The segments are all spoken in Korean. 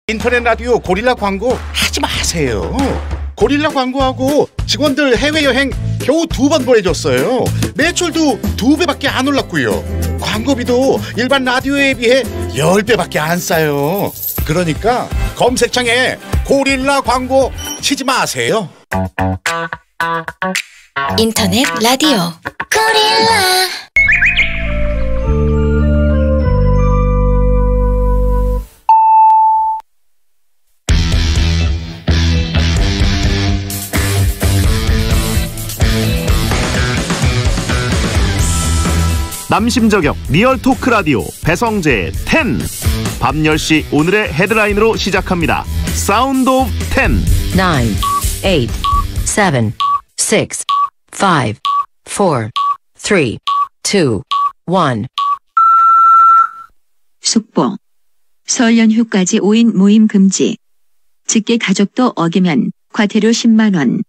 인터넷 라디오 고릴라 광고 하지 마세요. 고릴라 광고하고 직원들 해외여행 겨우 2번 보내줬어요. 매출도 2배밖에 안 올랐고요. 광고비도 일반 라디오에 비해 10배밖에 안 싸요. 그러니까 검색창에 고릴라 광고 치지 마세요. 인터넷 라디오 고릴라. 남심저격 리얼토크 라디오 배성재의 10. 밤 10시 오늘의 헤드라인으로 시작합니다. 사운드 오브 10. 9, 8, 7, 6, 5, 4, 3, 2, 1. 속보. 설 연휴까지 5인 모임 금지. 직계 가족도 어기면 과태료 10만 원.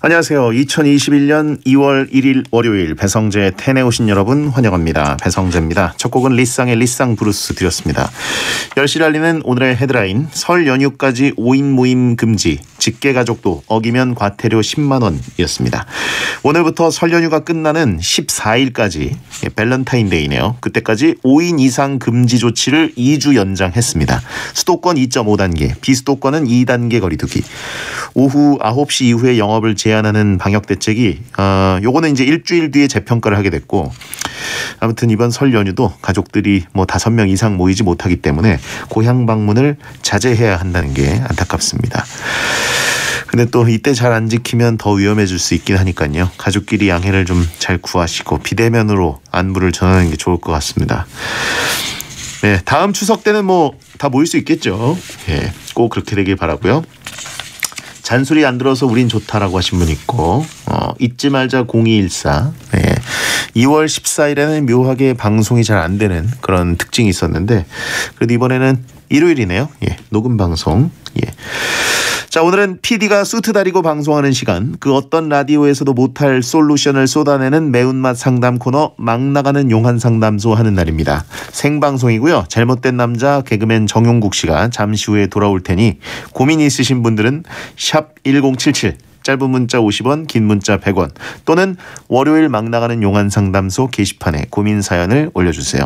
안녕하세요. 2021년 2월 1일 월요일 배성재 10에 오신 여러분 환영합니다. 배성재입니다. 첫 곡은 리쌍의 리쌍 브루스 드렸습니다. 10시를 알리는 오늘의 헤드라인, 설 연휴까지 5인 모임 금지, 직계 가족도 어기면 과태료 10만 원이었습니다. 오늘부터 설 연휴가 끝나는 14일까지 밸런타인데이네요. 그때까지 5인 이상 금지 조치를 2주 연장했습니다. 수도권 2.5단계, 비수도권은 2단계 거리두기. 오후 9시 이후에 영업을 제한하는 방역 대책이 요거는 이제 일주일 뒤에 재평가를 하게 됐고, 아무튼 이번 설 연휴도 가족들이 뭐 5명 이상 모이지 못하기 때문에 고향 방문을 자제해야 한다는 게 안타깝습니다. 근데 또 이때 잘 안 지키면 더 위험해질 수 있긴 하니까요. 가족끼리 양해를 좀 잘 구하시고 비대면으로 안부를 전하는 게 좋을 것 같습니다. 네, 다음 추석 때는 뭐 다 모일 수 있겠죠. 예, 꼭 그렇게 되길 바라고요. 잔소리 안 들어서 우린 좋다라고 하신 분 있고, 잊지 말자 0214. 네, 2월 14일에는 묘하게 방송이 잘 안 되는 그런 특징이 있었는데 그래도 이번에는 일요일이네요. 예, 녹음 방송. 예. 자, 오늘은 PD가 수트 다리고 방송하는 시간, 그 어떤 라디오에서도 못할 솔루션을 쏟아내는 매운맛 상담 코너 막 나가는 용한 상담소 하는 날입니다. 생방송이고요. 잘못된 남자 개그맨 정용국 씨가 잠시 후에 돌아올 테니 고민이 있으신 분들은 샵 1077 짧은 문자 50원, 긴 문자 100원 또는 월요일 막 나가는 용한 상담소 게시판에 고민 사연을 올려주세요.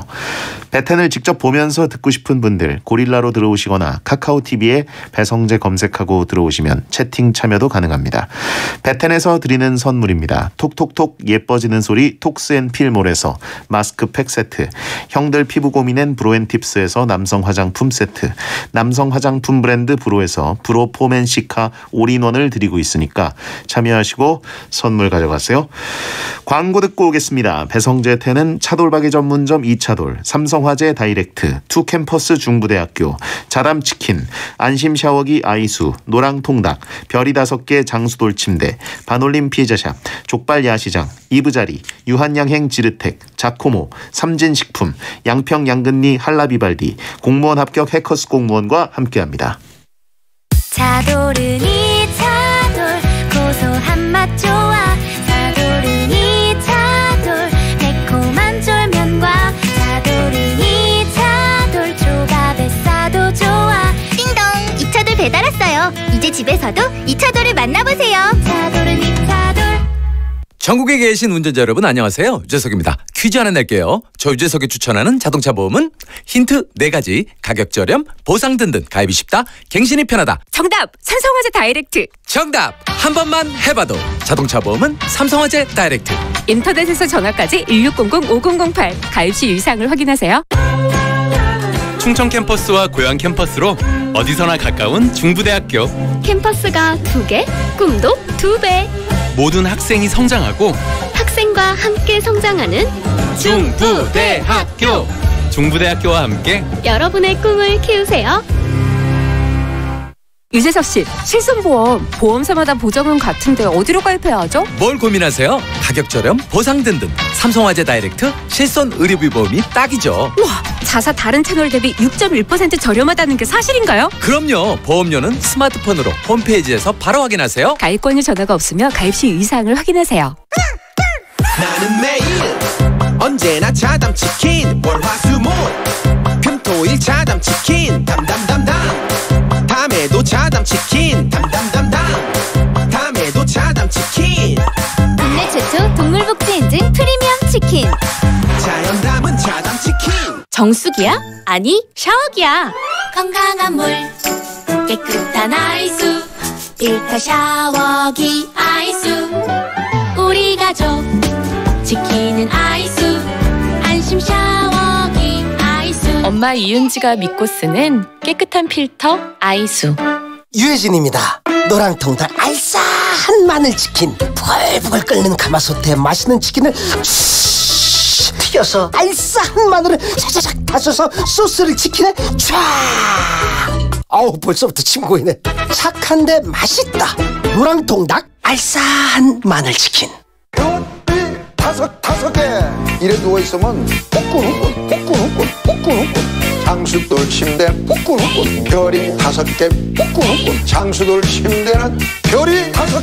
배텐을 직접 보면서 듣고 싶은 분들 고릴라로 들어오시거나 카카오TV에 배성재 검색하고 들어오시면 채팅 참여도 가능합니다. 배텐에서 드리는 선물입니다. 톡톡톡 예뻐지는 소리 톡스앤필몰에서 마스크팩 세트, 형들 피부 고민엔 브로앤팁스에서 남성 화장품 세트, 남성 화장품 브랜드 브로에서 브로 포맨시카 올인원을 드리고 있으니까 참여하시고 선물 가져가세요. 광고 듣고 오겠습니다. 배성재 텐은 차돌박이 전문점 이차돌, 삼성화재 다이렉트, 투캠퍼스 중부대학교, 자담치킨, 안심 샤워기 아이수, 노랑통닭, 별이 5개 장수돌 침대, 반올림 피자샵, 족발 야시장, 이브자리, 유한양행 지르텍, 자코모, 삼진식품, 양평 양근리 한라비발디, 공무원 합격 해커스 공무원과 함께합니다. 차돌은이 차돌 고소한 맛 좋아. 차돌은이 차돌 매콤한 쫄면과 차돌은이 차돌 조밥에 싸도 좋아. 띵동, 이차돌 배달 왔어요. 이제 집에서도 이차돌을 만나보세요. 차돌은이 차돌. 전국에 계신 운전자 여러분 안녕하세요. 유재석입니다. 퀴즈 하나 낼게요. 저 유재석이 추천하는 자동차 보험은 힌트 4가지. 가격 저렴, 보상 든든, 가입이 쉽다, 갱신이 편하다. 정답! 삼성화재 다이렉트. 정답! 한 번만 해봐도 자동차 보험은 삼성화재 다이렉트. 인터넷에서 전화까지 1600-5008. 가입 시 유의사항을 확인하세요. 충청 캠퍼스와 고양 캠퍼스로 어디서나 가까운 중부대학교. 캠퍼스가 2개, 꿈도 2배. 모든 학생이 성장하고 학생과 함께 성장하는 중부대학교. 중부대학교와 함께 여러분의 꿈을 키우세요. 유재석 씨, 실손보험 보험사마다 보장은 같은데 어디로 가입해야 하죠? 뭘 고민하세요? 가격 저렴, 보상 든든, 삼성화재 다이렉트 실손 의료비 보험이 딱이죠. 와, 자사 다른 채널 대비 6.1% 저렴하다는 게 사실인가요? 그럼요. 보험료는 스마트폰으로 홈페이지에서 바로 확인하세요. 가입권유 전화가 없으며 가입 시 유의사항을 확인하세요. 나는 매일 언제나 자담치킨 월화수목 금토일 자담치킨 담담담담 밤에도 자담치킨 담담담담 밤에도 자담치킨 국내 최초 동물복지 인증 프리미엄 치킨. 자연 담은 자담치킨. 정수기야? 아니, 샤워기야. 건강한 물 깨끗한 아이수 필터 샤워기 아이수. 우리 가족 지키는 아이수 안심 샤워기 아이수. 엄마 이윤지가 믿고 쓰는 깨끗한 필터 아이수. 유혜진입니다. 노랑통닭 알싸한 마늘치킨, 부글부글 끓는 가마솥에 맛있는 치킨을 튀겨서 알싸한 마늘을 차차작 다져서 소스를 치킨에 쫙. 아우, 벌써부터 침 고이네. 착한데 맛있다. 노랑통닭 알싸한 마늘치킨. 다섯 개 이래 누워있으면 후끈후끈 장수돌 침대 후끈후끈 별이 5개 후끈후끈 장수돌 침대는 별이 다섯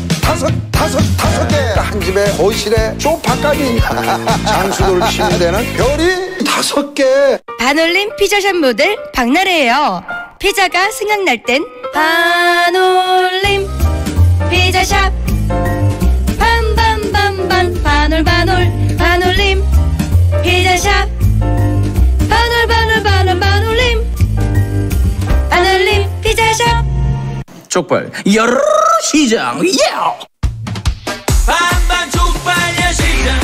개. 한 집에 거실에 소파까지 장수돌 침대는 별이 5개. 반올림 피자샵 모델 박나래예요. 피자가 생각날 땐 반올림 피자샵. 반올림 피자샵. 반올림 피자샵. 족발 여러 시장 반반 족발야 시장.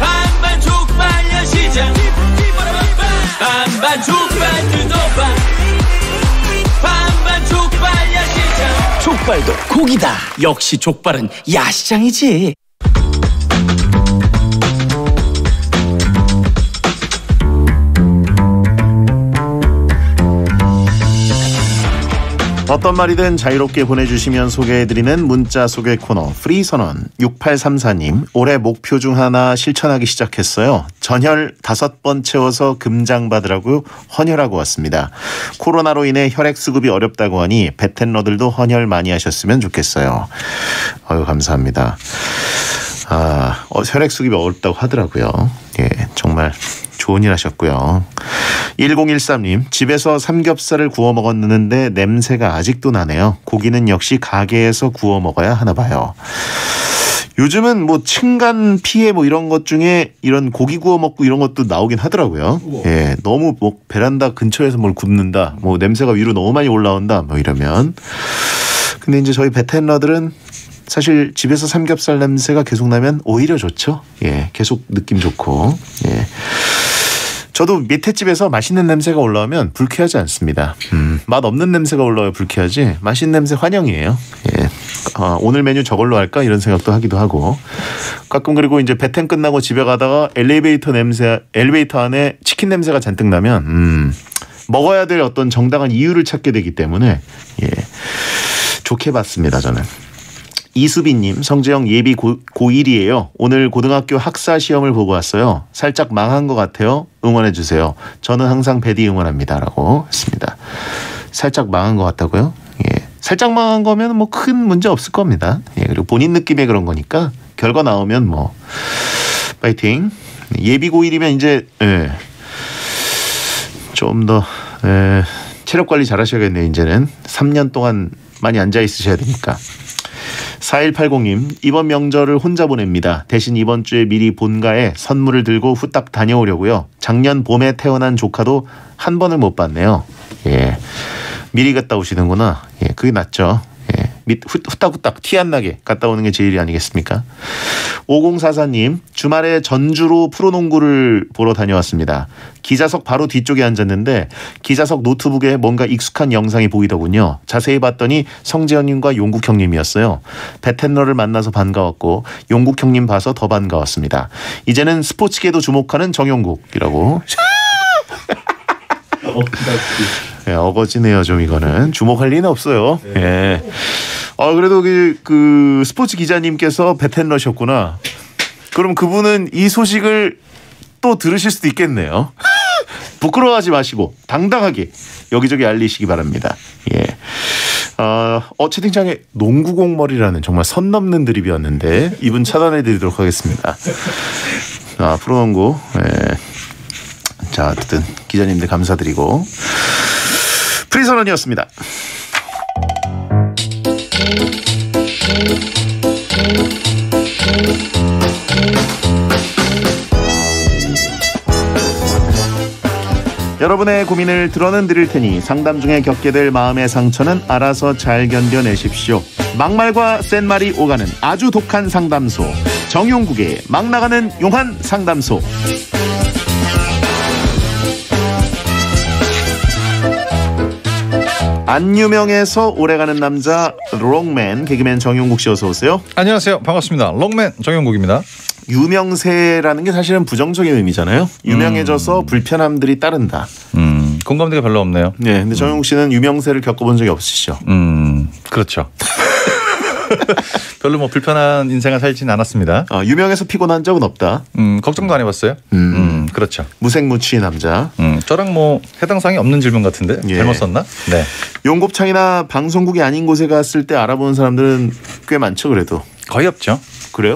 반반 족발야 시장. 반반 족발 뜯어봐. 반반 족발야 시장. 족발도 고기다. 역시 족발은 야시장이지. 어떤 말이든 자유롭게 보내주시면 소개해드리는 문자 소개 코너 프리선언. 6834님, 올해 목표 중 하나 실천하기 시작했어요. 전혈 5번 채워서 금장 받으라고 헌혈하고 왔습니다. 코로나로 인해 혈액 수급이 어렵다고 하니 베텐러들도 헌혈 많이 하셨으면 좋겠어요. 아유, 감사합니다. 혈액 수급이 어렵다고 하더라고요. 예, 정말 좋은 일 하셨고요. 1013님, 집에서 삼겹살을 구워 먹었는데 냄새가 아직도 나네요. 고기는 역시 가게에서 구워 먹어야 하나 봐요. 요즘은 뭐 층간 피해 뭐 이런 것 중에 이런 고기 구워 먹고 이런 것도 나오긴 하더라고요. 예, 너무 뭐 베란다 근처에서 뭘 굽는다, 뭐 냄새가 위로 너무 많이 올라온다, 뭐 이러면. 근데 이제 저희 베텐러들은 사실 집에서 삼겹살 냄새가 계속 나면 오히려 좋죠. 예, 계속 느낌 좋고. 예. 저도 밑에 집에서 맛있는 냄새가 올라오면 불쾌하지 않습니다. 맛 없는 냄새가 올라와야 불쾌하지 맛있는 냄새 환영이에요. 예. 오늘 메뉴 저걸로 할까 이런 생각도 하기도 하고. 가끔 그리고 이제 배텐 끝나고 집에 가다가 엘리베이터 안에 치킨 냄새가 잔뜩 나면 먹어야 될 어떤 정당한 이유를 찾게 되기 때문에 예. 좋게 봤습니다, 저는. 이수빈님, 성재형 예비 고1이에요. 오늘 고등학교 학사 시험을 보고 왔어요. 살짝 망한 것 같아요. 응원해주세요. 저는 항상 배디 응원합니다. 라고 했습니다. 살짝 망한 것 같다고요? 예. 살짝 망한 거면 뭐 큰 문제 없을 겁니다. 예. 그리고 본인 느낌의 그런 거니까 결과 나오면 뭐 파이팅. 예비 고1이면 이제 예. 좀 더 체력 관리 잘 하셔야겠네요. 이제는 3년 동안 많이 앉아 있으셔야 되니까. 4180님, 이번 명절을 혼자 보냅니다. 대신 이번 주에 미리 본가에 선물을 들고 후딱 다녀오려고요. 작년 봄에 태어난 조카도 한 번을 못 봤네요. 예, 미리 갔다 오시는구나. 예, 그게 낫죠. 예, 후딱후딱 티 안 나게 갔다 오는 게 제일이 아니겠습니까? 5044님, 주말에 전주로 프로농구를 보러 다녀왔습니다. 기자석 바로 뒤쪽에 앉았는데 기자석 노트북에 뭔가 익숙한 영상이 보이더군요. 자세히 봤더니 성재현님과 용국 형님이었어요. 베텐러를 만나서 반가웠고 용국 형님 봐서 더 반가웠습니다. 이제는 스포츠계도 주목하는 정용국이라고. 예, 어거지네요 좀. 이거는 주목할 리는 없어요. 예. 그래도 그 스포츠 기자님께서 베텐러셨구나. 그럼 그분은 이 소식을 또 들으실 수도 있겠네요. 부끄러워하지 마시고 당당하게 여기저기 알리시기 바랍니다. 예. 채팅창에 농구공머리라는 정말 선 넘는 드립이었는데 이분 차단해드리도록 하겠습니다. 프로농구. 예. 자, 어쨌든 기자님들 감사드리고 프리선언이었습니다. 여러분의 고민을 들어는 드릴 테니 상담 중에 겪게 될 마음의 상처는 알아서 잘 견뎌내십시오. 막말과 센 말이 오가는 아주 독한 상담소, 정용국의 막 나가는 용한 상담소. 안 유명해서 오래가는 남자 롱맨 개그맨 정용국 씨 어서 오세요. 안녕하세요. 반갑습니다. 롱맨 정용국입니다. 유명세라는 게 사실은 부정적인 의미잖아요. 유명해져서 불편함들이 따른다. 공감대가 별로 없네요. 네, 근데 정용국 씨는 유명세를 겪어본 적이 없으시죠? 그렇죠. 별로 뭐 불편한 인생을 살지는 않았습니다. 유명해서 피곤한 적은 없다. 걱정도 안 해봤어요. 그렇죠. 무색무취의 남자. 저랑 뭐 해당 사항이 없는 질문 같은데 예. 잘못 썼나? 네. 용곱창이나 방송국이 아닌 곳에 갔을 때 알아보는 사람들은 꽤 많죠. 그래도 거의 없죠. 그래요?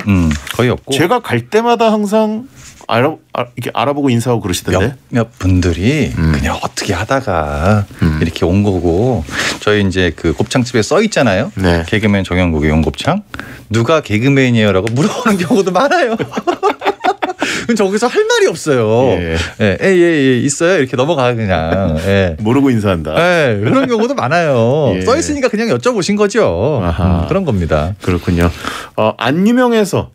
거의 없고. 제가 갈 때마다 항상 이렇게 알아보고 인사하고 그러시던데. 몇 분들이 그냥 어떻게 하다가 이렇게 온 거고, 저희 이제 그 곱창집에 써 있잖아요. 네. 개그맨 정영국의 용곱창. 누가 개그맨이에요라고 물어보는 경우도 많아요. 저기서 할 말이 없어요. 예, 있어요. 이렇게 넘어가 그냥. 예. 모르고 인사한다. 예, 그런 경우도 많아요. 써 있으니까 그냥 여쭤보신 거죠. 그런 겁니다. 그렇군요. 안 유명해서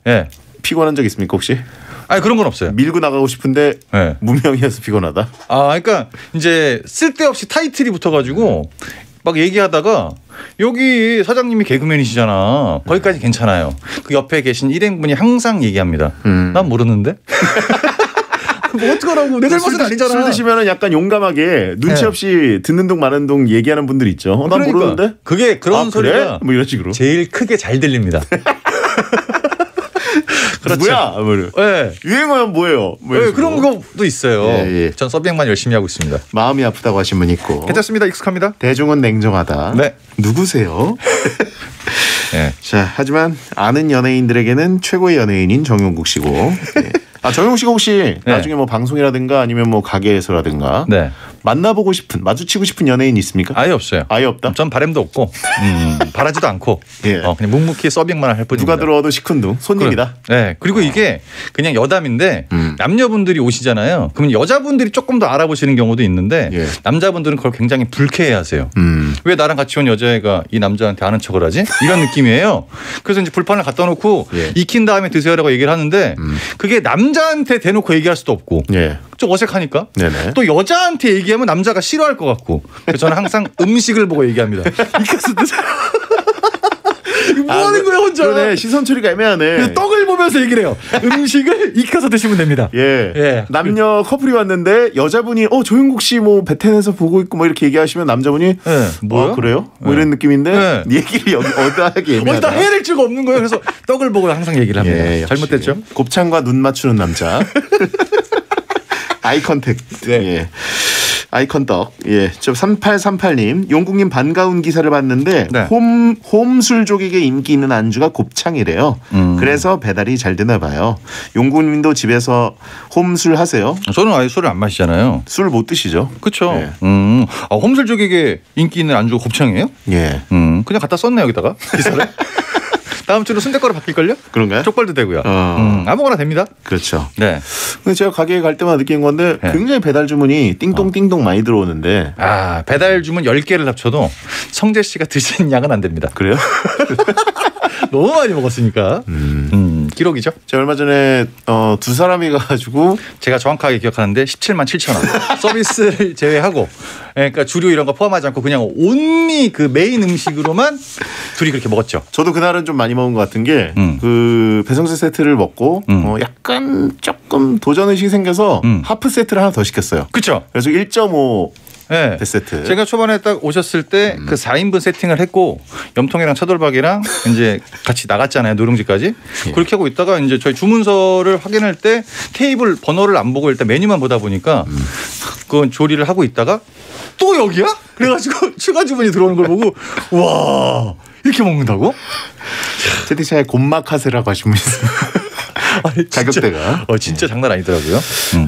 피곤한 적 있습니까 혹시? 그런 건 없어요. 밀고 나가고 싶은데 무명이어서 피곤하다. 그러니까 이제 쓸데없이 타이틀이 붙어가지고 막 얘기하다가 여기 사장님이 개그맨이시잖아. 거기까지 괜찮아요. 그 옆에 계신 일행분이 항상 얘기합니다. 난 모르는데. 뭐 어떡하라고. 내 잘못은 아니잖아. 술 드시면 약간 용감하게 눈치 없이 듣는 둥 마는 둥 얘기하는 분들 있죠. 난 그러니까. 모르는데? 그게 그런 소리가 그래? 뭐 이런 식으로. 제일 크게 잘 들립니다. 그렇죠. 뭐야? 네. 유행어는 뭐예요? 네, 그런 것도 있어요. 예. 전 서빙만 열심히 하고 있습니다. 마음이 아프다고 하신 분 있고. 괜찮습니다. 익숙합니다. 대중은 냉정하다. 네. 누구세요? 네. 자, 하지만 아는 연예인들에게는 최고의 연예인인 정용국 씨고. 네. 정용국 씨가 혹시 나중에 뭐 방송이라든가 아니면 뭐 가게에서라든가 만나보고 싶은, 마주치고 싶은 연예인 있습니까? 아예 없어요. 아예 없다? 전 바람도 없고 바라지도 않고 그냥 묵묵히 서빙만 할 뿐입니다. 누가 들어와도 시큰둥 손님이다. 네. 그리고 이게 그냥 여담인데 남녀분들이 오시잖아요. 그러면 여자분들이 조금 더 알아보시는 경우도 있는데 남자분들은 그걸 굉장히 불쾌해하세요. 왜 나랑 같이 온 여자애가 이 남자한테 아는 척을 하지? 이런 느낌이에요. 그래서 이제 불판을 갖다 놓고 익힌 다음에 드세요라고 얘기를 하는데 그게 남자한테 대놓고 얘기할 수도 없고 좀 어색하니까 또 여자한테 얘기하면 남자가 싫어할 것 같고 그래서 저는 항상 음식을 보고 얘기합니다. 익혀서 드세요. 뭐 하는 거야 혼자. 그러네. 시선 처리가 애매하네. 떡을 보면서 얘기를 해요. 음식을 익혀서 드시면 됩니다. 남녀 커플이 왔는데 여자분이 조용국 씨 뭐 베텐에서 보고 있고 뭐 이렇게 얘기하시면 남자분이 뭐야? 그래요? 뭐 이런 느낌인데 얘기를 얻어하기 애매하다. 다 해야 될 줄 없는 거예요. 그래서 떡을 보고 항상 얘기를 합니다. 잘못됐죠? 곱창과 눈 맞추는 남자. 아이 컨택. 아이컨떡. 저 3838님, 용국님 반가운 기사를 봤는데 홈술족에게 인기 있는 안주가 곱창이래요. 그래서 배달이 잘 되나 봐요. 용국님도 집에서 홈술 하세요? 저는 아예 술을 안 마시잖아요. 술 못 드시죠? 그렇죠. 홈술족에게 인기 있는 안주가 곱창이에요? 그냥 갖다 썼네 여기다가 기사를. 다음 주로 순댓거로 바뀔걸요? 그런가요? 족발도 되고요. 아무거나 됩니다. 그렇죠. 네. 근데 제가 가게에 갈 때마다 느낀 건데 굉장히 배달 주문이 띵동띵동 많이 들어오는데 배달 주문 10개를 합쳐도 성재 씨가 드신 양은 안 됩니다. 그래요? 너무 많이 먹었으니까. 기록이죠. 제가 얼마 전에 두 사람이 가가지고 제가 정확하게 기억하는데 17만 7천 원 서비스를 제외하고 그러니까 주류 이런 거 포함하지 않고 그냥 온리 그 메인 음식으로만 둘이 그렇게 먹었죠. 저도 그날은 좀 많이 먹은 것 같은 게 그 배성재 세트를 먹고 약간 조금 도전의식이 생겨서 하프 세트를 하나 더 시켰어요. 그렇죠. 그래서 1.5 세트. 제가 초반에 딱 오셨을 때 그 4인분 세팅을 했고 염통이랑 차돌박이랑 이제 같이 나갔잖아요. 누룽지까지. 그렇게 하고 있다가 이제 저희 주문서를 확인할 때 테이블 번호를 안 보고 일단 메뉴만 보다 보니까 그 조리를 하고 있다가 또 여기야? 그래가지고 추가 주문이 들어오는 걸 보고 와 이렇게 먹는다고? 채팅창에 곤마카세라고 하시면 가격대가 진짜 장난 아니더라고요.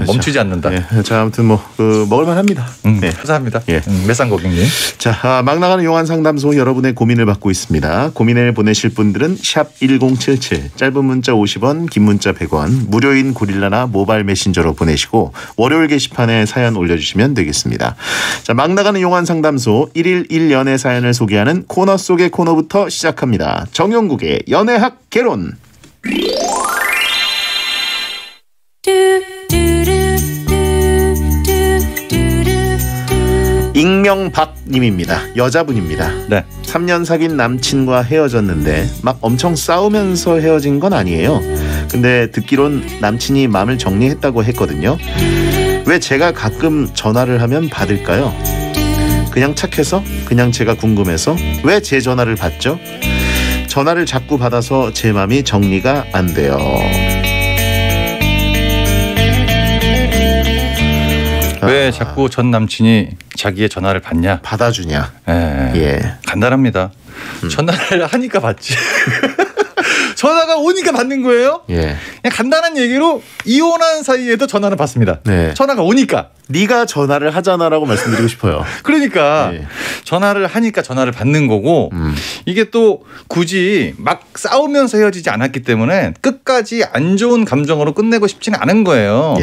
멈추지 않는다. 자, 아무튼 뭐 먹을만합니다. 감사합니다. 매상 고객님. 자, 막 나가는 용한 상담소 여러분의 고민을 받고 있습니다. 고민을 보내실 분들은 샵 1077 짧은 문자 50원, 긴 문자 100원, 무료인 고릴라나 모바일 메신저로 보내시고 월요일 게시판에 사연 올려주시면 되겠습니다. 자, 막 나가는 용한 상담소 1일 1연애 사연을 소개하는 코너 속의 코너부터 시작합니다. 정용국의 연애학 개론. 익명 박님입니다. 여자분입니다. 3년 사귄 남친과 헤어졌는데 막 엄청 싸우면서 헤어진 건 아니에요. 근데 듣기론 남친이 마음을 정리했다고 했거든요. 왜 제가 가끔 전화를 하면 받을까요? 그냥 착해서? 그냥 제가 궁금해서? 왜 제 전화를 받죠? 전화를 자꾸 받아서 제 마음이 정리가 안 돼요. 왜 자꾸 전 남친이 자기의 전화를 받냐? 받아주냐? 간단합니다. 전화를 하니까 받지. 전화가 오니까 받는 거예요. 그냥 간단한 얘기로 이혼한 사이에도 전화는 받습니다. 전화가 오니까. 네가 전화를 하잖아라고 말씀드리고 싶어요. 그러니까 전화를 하니까 전화를 받는 거고 이게 또 굳이 막 싸우면서 헤어지지 않았기 때문에 끝까지 안 좋은 감정으로 끝내고 싶지는 않은 거예요.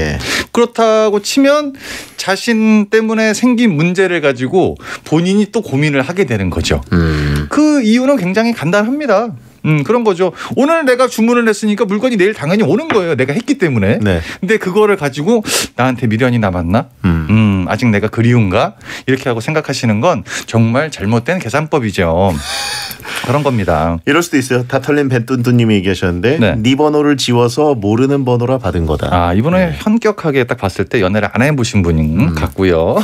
그렇다고 치면 자신 때문에 생긴 문제를 가지고 본인이 또 고민을 하게 되는 거죠. 그 이유는 굉장히 간단합니다. 그런 거죠. 오늘 내가 주문을 했으니까 물건이 내일 당연히 오는 거예요. 내가 했기 때문에. 네. 근데 그거를 가지고 나한테 미련이 남았나? 아직 내가 그리운가? 이렇게 하고 생각하시는 건 정말 잘못된 계산법이죠. 그런 겁니다. 이럴 수도 있어요. 다 털린 벤뚠뚠님이 얘기하셨는데 네 번호를 지워서 모르는 번호라 받은 거다. 아, 이분은 현격하게 딱 봤을 때 연애를 안 해보신 분인 같고요.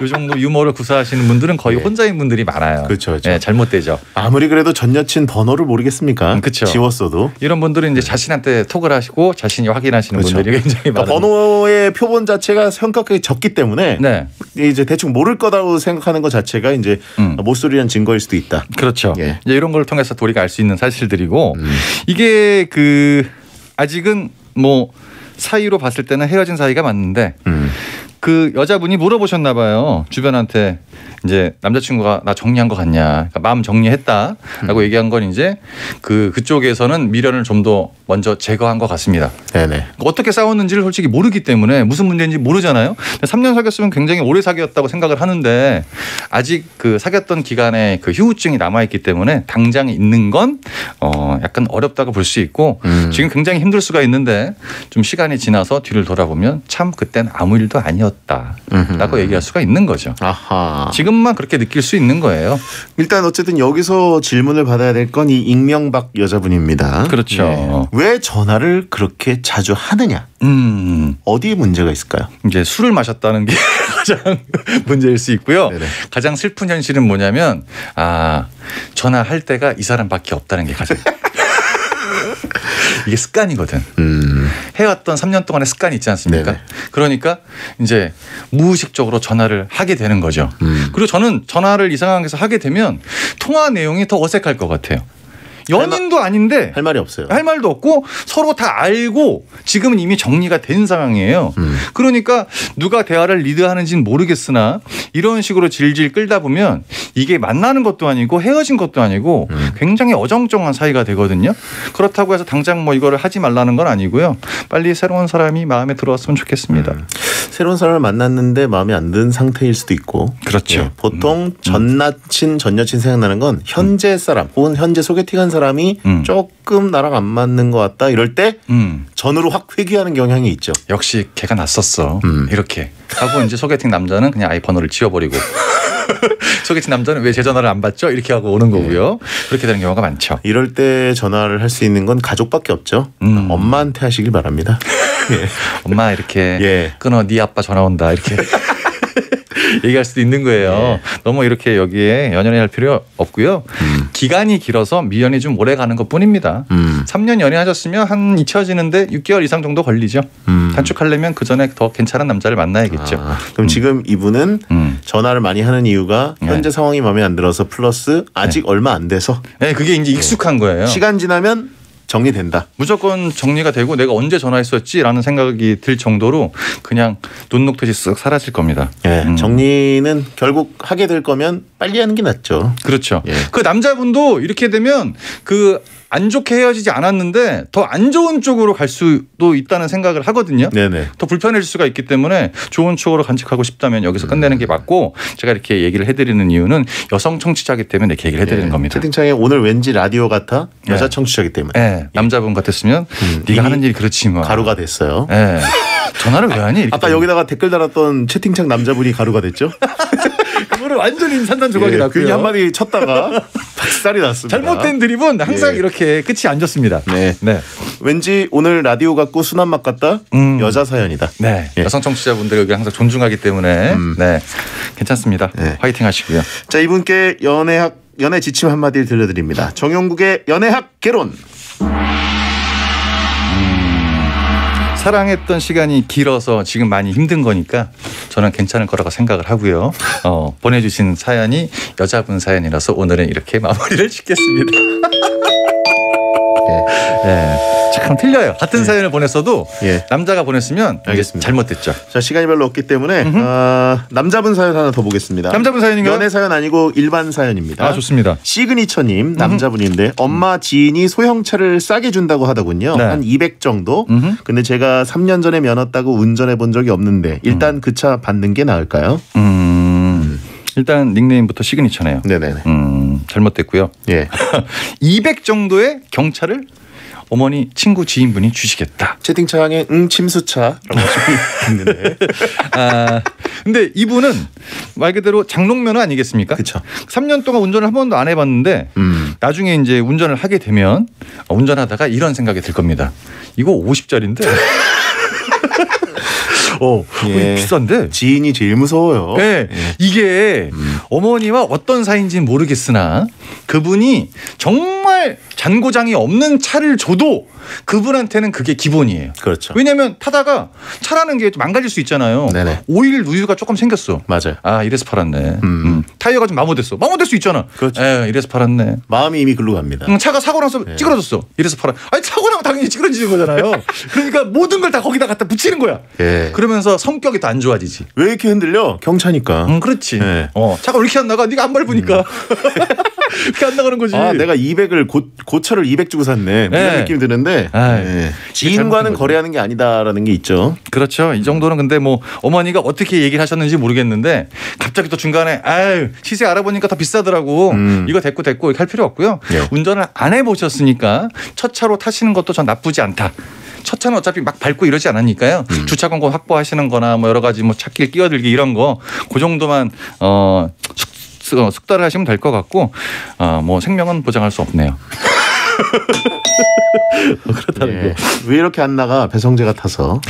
이 정도 유머를 구사하시는 분들은 거의 혼자인 분들이 많아요. 그렇죠. 네, 잘못되죠. 아무리 그래도 전 여친 번호를 모르겠습니까? 그렇죠. 지웠어도. 이런 분들은 이제 자신한테 톡을 하시고 자신이 확인하시는 분들이 굉장히 많아요. 번호의 표본 자체가 현격하게 적기 때문에 이제 대충 모를 거다고 생각하는 것 자체가 이제 모쏠이란 증거일 수도 있다. 그렇죠. 이제 이런 걸 통해서 도리가 알 수 있는 사실들이고 이게 그 아직은 뭐 사이로 봤을 때는 헤어진 사이가 맞는데 그 여자분이 물어보셨나 봐요. 주변한테 이제 남자친구가 나 정리한 거 같냐, 그러니까 마음 정리했다라고 얘기한 건 이제 그쪽에서는 미련을 좀 더 먼저 제거한 것 같습니다. 네네. 어떻게 싸웠는지를 솔직히 모르기 때문에 무슨 문제인지 모르잖아요. 3년 사귀었으면 굉장히 오래 사귀었다고 생각을 하는데 아직 그 사귀었던 기간에 그 휴후증이 남아있기 때문에 당장 있는 건 약간 어렵다고 볼 수 있고 지금 굉장히 힘들 수가 있는데 좀 시간이 지나서 뒤를 돌아보면 참 그땐 아무 일도 아니었다라고 얘기할 수가 있는 거죠. 아하. 지금만 그렇게 느낄 수 있는 거예요. 일단 어쨌든 여기서 질문을 받아야 될 건 이 익명박 여자분입니다. 그렇죠. 왜 전화를 그렇게 자주 하느냐? 어디에 문제가 있을까요? 이제 술을 마셨다는 게 가장 문제일 수 있고요. 네네. 가장 슬픈 현실은 뭐냐면 전화할 때가 이 사람밖에 없다는 게 가장 이게 습관이거든. 해왔던 3년 동안의 습관이 있지 않습니까? 네네. 그러니까 이제 무의식적으로 전화를 하게 되는 거죠. 그리고 저는 전화를 이 상황에서 하게 되면 통화 내용이 더 어색할 것 같아요. 연인도 아닌데 할 말이 없어요. 할 말도 없고 서로 다 알고 지금은 이미 정리가 된 상황이에요. 그러니까 누가 대화를 리드하는지는 모르겠으나 이런 식으로 질질 끌다 보면 이게 만나는 것도 아니고 헤어진 것도 아니고 굉장히 어정쩡한 사이가 되거든요. 그렇다고 해서 당장 뭐 이거를 하지 말라는 건 아니고요. 빨리 새로운 사람이 마음에 들어왔으면 좋겠습니다. 새로운 사람을 만났는데 마음에 안 드는 상태일 수도 있고. 그렇죠. 보통 전 남친, 전 여친 생각나는 건 현재 사람 혹은 현재 소개팅한 사람이 조금 나랑 안 맞는 것 같다 이럴 때 전으로 확 회귀하는 경향이 있죠. 역시 걔가 낯섰어. 이렇게 하고 이제 소개팅 남자는 그냥 아예 번호를 지워버리고 소개팅 남자는 왜 제 전화를 안 받죠? 이렇게 하고 오는 거고요. 그렇게 되는 경우가 많죠. 이럴 때 전화를 할 수 있는 건 가족밖에 없죠. 엄마한테 하시길 바랍니다. 엄마 이렇게 끊어 네 아빠 전화 온다 이렇게 얘기할 수도 있는 거예요. 너무 이렇게 여기에 연연할 필요 없고요. 기간이 길어서 미련이 좀 오래 가는 것뿐입니다. 3년 연애하셨으면 한 잊혀지는데 6개월 이상 정도 걸리죠. 단축하려면 그 전에 더 괜찮은 남자를 만나야겠죠. 그럼 지금 이분은 전화를 많이 하는 이유가 현재 상황이 마음에 안 들어서 플러스 아직 얼마 안 돼서. 네, 그게 이제 익숙한 거예요. 시간 지나면 정리된다. 무조건 정리가 되고 내가 언제 전화했었지라는 생각이 들 정도로 그냥 눈 녹듯이 쓱 사라질 겁니다. 정리는 결국 하게 될 거면 빨리 하는 게 낫죠. 그렇죠. 그 남자분도 이렇게 되면 그 안 좋게 헤어지지 않았는데 더 안 좋은 쪽으로 갈 수도 있다는 생각을 하거든요. 네네. 더 불편해질 수가 있기 때문에 좋은 추억으로 간직하고 싶다면 여기서 끝내는 게 맞고 제가 이렇게 얘기를 해드리는 이유는 여성 청취자이기 때문에 이렇게 얘기를 해드리는 겁니다. 채팅창에 오늘 왠지 라디오 같아 여자 청취자이기 때문에. 남자분 같았으면 네가 하는 일이 그렇지 뭐. 가루가 됐어요. 전화를 왜 하니? 아까 여기다가 댓글 달았던 채팅창 남자분이 가루가 됐죠? 그거를 완전히 산산조각이 났고요. 괜히 한마디 쳤다가 박살이 났습니다. 잘못된 드립은 항상 이렇게 끝이 안 좋습니다. 네. 왠지 오늘 라디오 같고 순한 맛 같다? 여자 사연이다. 네. 여성 청취자분들 여기 항상 존중하기 때문에 괜찮습니다. 화이팅 하시고요. 자, 이분께 연애 지침 한마디를 들려드립니다. 정용국의 연애학 개론. 사랑했던 시간이 길어서 지금 많이 힘든 거니까 저는 괜찮을 거라고 생각을 하고요. 보내주신 사연이 여자분 사연이라서 오늘은 이렇게 마무리를 짓겠습니다. 참 틀려요. 같은 사연을 보냈어도 남자가 보냈으면 알겠습니다. 잘못됐죠. 자, 시간이 별로 없기 때문에 남자분 사연 하나 더 보겠습니다. 남자분 사연인가요? 연애 사연 아니고 일반 사연입니다. 좋습니다. 시그니처님 남자분인데 엄마 지인이 소형차를 싸게 준다고 하더군요. 한 200 정도. 근데 제가 3년 전에 면허 따고 운전해 본 적이 없는데 일단 그 차 받는 게 나을까요? 일단 닉네임부터 시그니처네요. 네네. 잘못됐고요. 예. 200 정도의 경차를 어머니 친구 지인분이 주시겠다. 채팅창에 침수차라고 하시는데. 근데 이분은 말 그대로 장롱면허 아니겠습니까? 그렇죠. 3년 동안 운전을 한 번도 안 해봤는데 나중에 이제 운전을 하게 되면 운전하다가 이런 생각이 들 겁니다. 이거 50짜리인데. 예. 비싼데 지인이 제일 무서워요. 네. 예. 이게 어머니와 어떤 사이인지는 모르겠으나 그분이 정말 잔고장이 없는 차를 줘도 그분한테는 그게 기본이에요. 그렇죠. 왜냐하면 타다가 차라는 게 망가질 수 있잖아요. 네네. 오일 누유가 조금 생겼어. 맞아요. 아 이래서 팔았네. 타이어가 좀 마모됐어. 마모될 수 있잖아. 그렇죠. 이래서 팔았네. 마음이 이미 글로 갑니다. 차가 사고 나서 찌그러졌어. 이래서 팔아. 아니 사고 나면 당연히 찌그러지는 거잖아요. 그러니까 모든 걸 다 거기다 갖다 붙이는 거야. 예. 그러면서 성격이 더 안 좋아지지. 왜 이렇게 흔들려? 경차니까. 그렇지. 예. 차가 왜 이렇게 안 나가? 네가 안 밟으니까. 이렇게 안 나가는 거지. 내가 200을 고차를 200 주고 샀네. 이런 느낌이 드는데 지인과는 거래하는 게 아니다라는 게 있죠. 그렇죠. 이 정도는 근데 뭐 어머니가 어떻게 얘기를 하셨는지 모르겠는데 갑자기 또 중간에 시세 알아보니까 더 비싸더라고. 이거 됐고 이렇게 할 필요 없고요. 예. 운전을 안 해보셨으니까 첫 차로 타시는 것도 전 나쁘지 않다. 첫 차는 어차피 막 밟고 이러지 않으니까요. 주차 공간 확보하시는 거나 뭐 여러 가지 뭐 찾길 끼어들기 이런 거 그 정도만 숙달을 하시면 될 것 같고 뭐 생명은 보장할 수 없네요. 그렇다는 거. 왜 이렇게 안 나가? 배성재 같아서.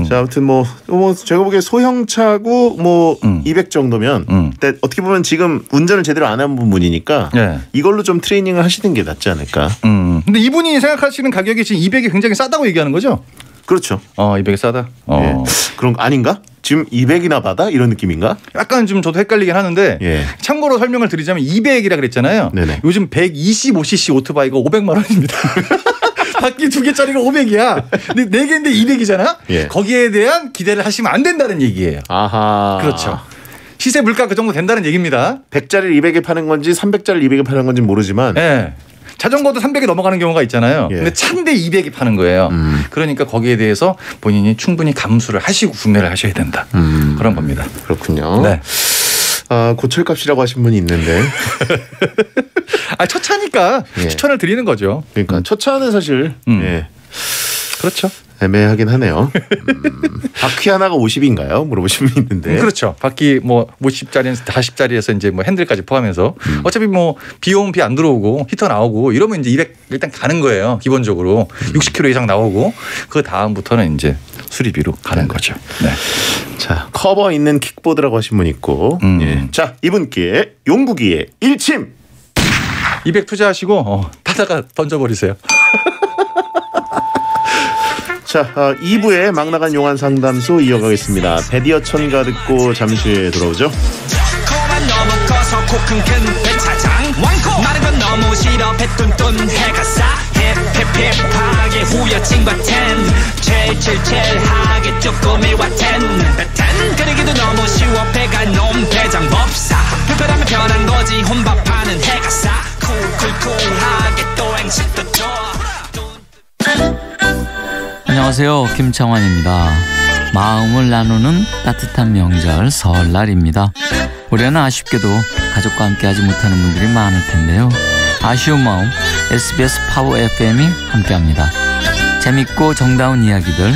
자, 아무튼 뭐 제가 보기에 소형차고 200 정도면 근데 어떻게 보면 지금 운전을 제대로 안 한 분이니까 이걸로 좀 트레이닝을 하시는 게 낫지 않을까. 근데 이분이 생각하시는 가격이 지금 200이 굉장히 싸다고 얘기하는 거죠? 그렇죠. 200이 싸다. 예. 그런 거 아닌가? 지금 200이나 받아? 이런 느낌인가? 약간 좀 저도 헷갈리긴 하는데 참고로 설명을 드리자면 200이라 그랬잖아요. 네네. 요즘 125cc 오토바이가 500만 원입니다. 바퀴 2개짜리가 500이야. 근데 4개인데 200이잖아. 예. 거기에 대한 기대를 하시면 안 된다는 얘기예요. 아하. 그렇죠. 시세 물가 그 정도 된다는 얘기입니다. 100짜리를 200에 파는 건지 300짜리를 200에 파는 건지 모르지만 자전거도 300에 넘어가는 경우가 있잖아요. 근데 차인데 200이 파는 거예요. 그러니까 거기에 대해서 본인이 충분히 감수를 하시고 구매를 하셔야 된다. 그런 겁니다. 그렇군요. 네. 고철값이라고 하신 분이 있는데. 첫 차니까 추천을 드리는 거죠. 그러니까 첫 차는 사실 그렇죠. 애매하긴 하네요. 바퀴 하나가 50인가요? 물어보신 분 있는데. 그렇죠. 바퀴 뭐 50짜리에서 40짜리에서 이제 뭐 핸들까지 포함해서 어차피 뭐 비 오면 비 안 들어오고 히터 나오고 이러면 이제 200 일단 가는 거예요. 기본적으로 60km 이상 나오고 그 다음부터는 이제 수리비로 가는 거죠. 네. 자, 커버 있는 킥보드라고 하신 분 있고. 자, 이분께 용국이의 일침 200 투자하시고 타다가 던져버리세요. 자, 2부에 막 나간 용한 상담소 이어가겠습니다. 배디어 천가 듣고 잠시 후에 돌아오죠. 마른 건 너무 싫어 배뚠뚠 해가 싸 힙힙힙하게 후여친과 텐 첼첼첼하게 쪼꼬미와 텐 그러기도 너무 쉬워 배가 놈 대장법사 불편하면 편한 거지 혼밥하는 해가 싸 쿨쿨쿨하게 또 행식도 좋아. 안녕하세요, 김창완입니다. 마음을 나누는 따뜻한 명절 설날입니다. 올해는 아쉽게도 가족과 함께하지 못하는 분들이 많을 텐데요. 아쉬운 마음 SBS 파워 FM이 함께합니다. 재밌고 정다운 이야기들,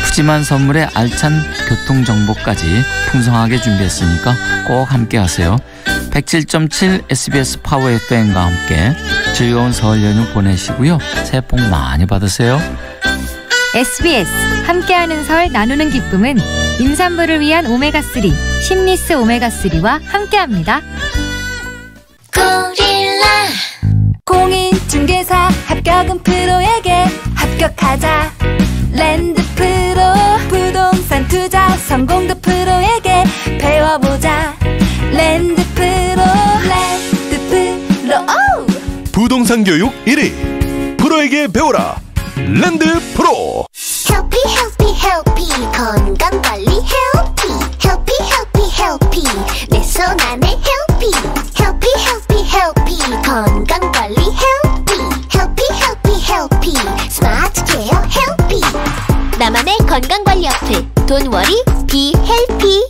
푸짐한 선물에 알찬 교통정보까지 풍성하게 준비했으니까 꼭 함께하세요. 107.7 SBS 파워 FM과 함께 즐거운 설 연휴 보내시고요. 새해 복 많이 받으세요. SBS 함께하는 설 나누는 기쁨은 임산부를 위한 오메가3 심리스 오메가3와 함께합니다. 고릴라 공인중개사 합격은 프로에게 합격하자. 랜드프로 부동산 투자 성공도 프로에게 배워보자. 랜드프로 부동산 교육 1위 프로에게 배워라. 랜드프로. 헬피 헬피 헬피 건강관리 헬피 헬피 헬피 헬피 내 손 안에 헬피 헬피 헬피 헬피 건강관리 헬피 헬피 헬피 헬피 스마트 케어 헬피 나만의 건강관리 어플 돈워리 비 헬피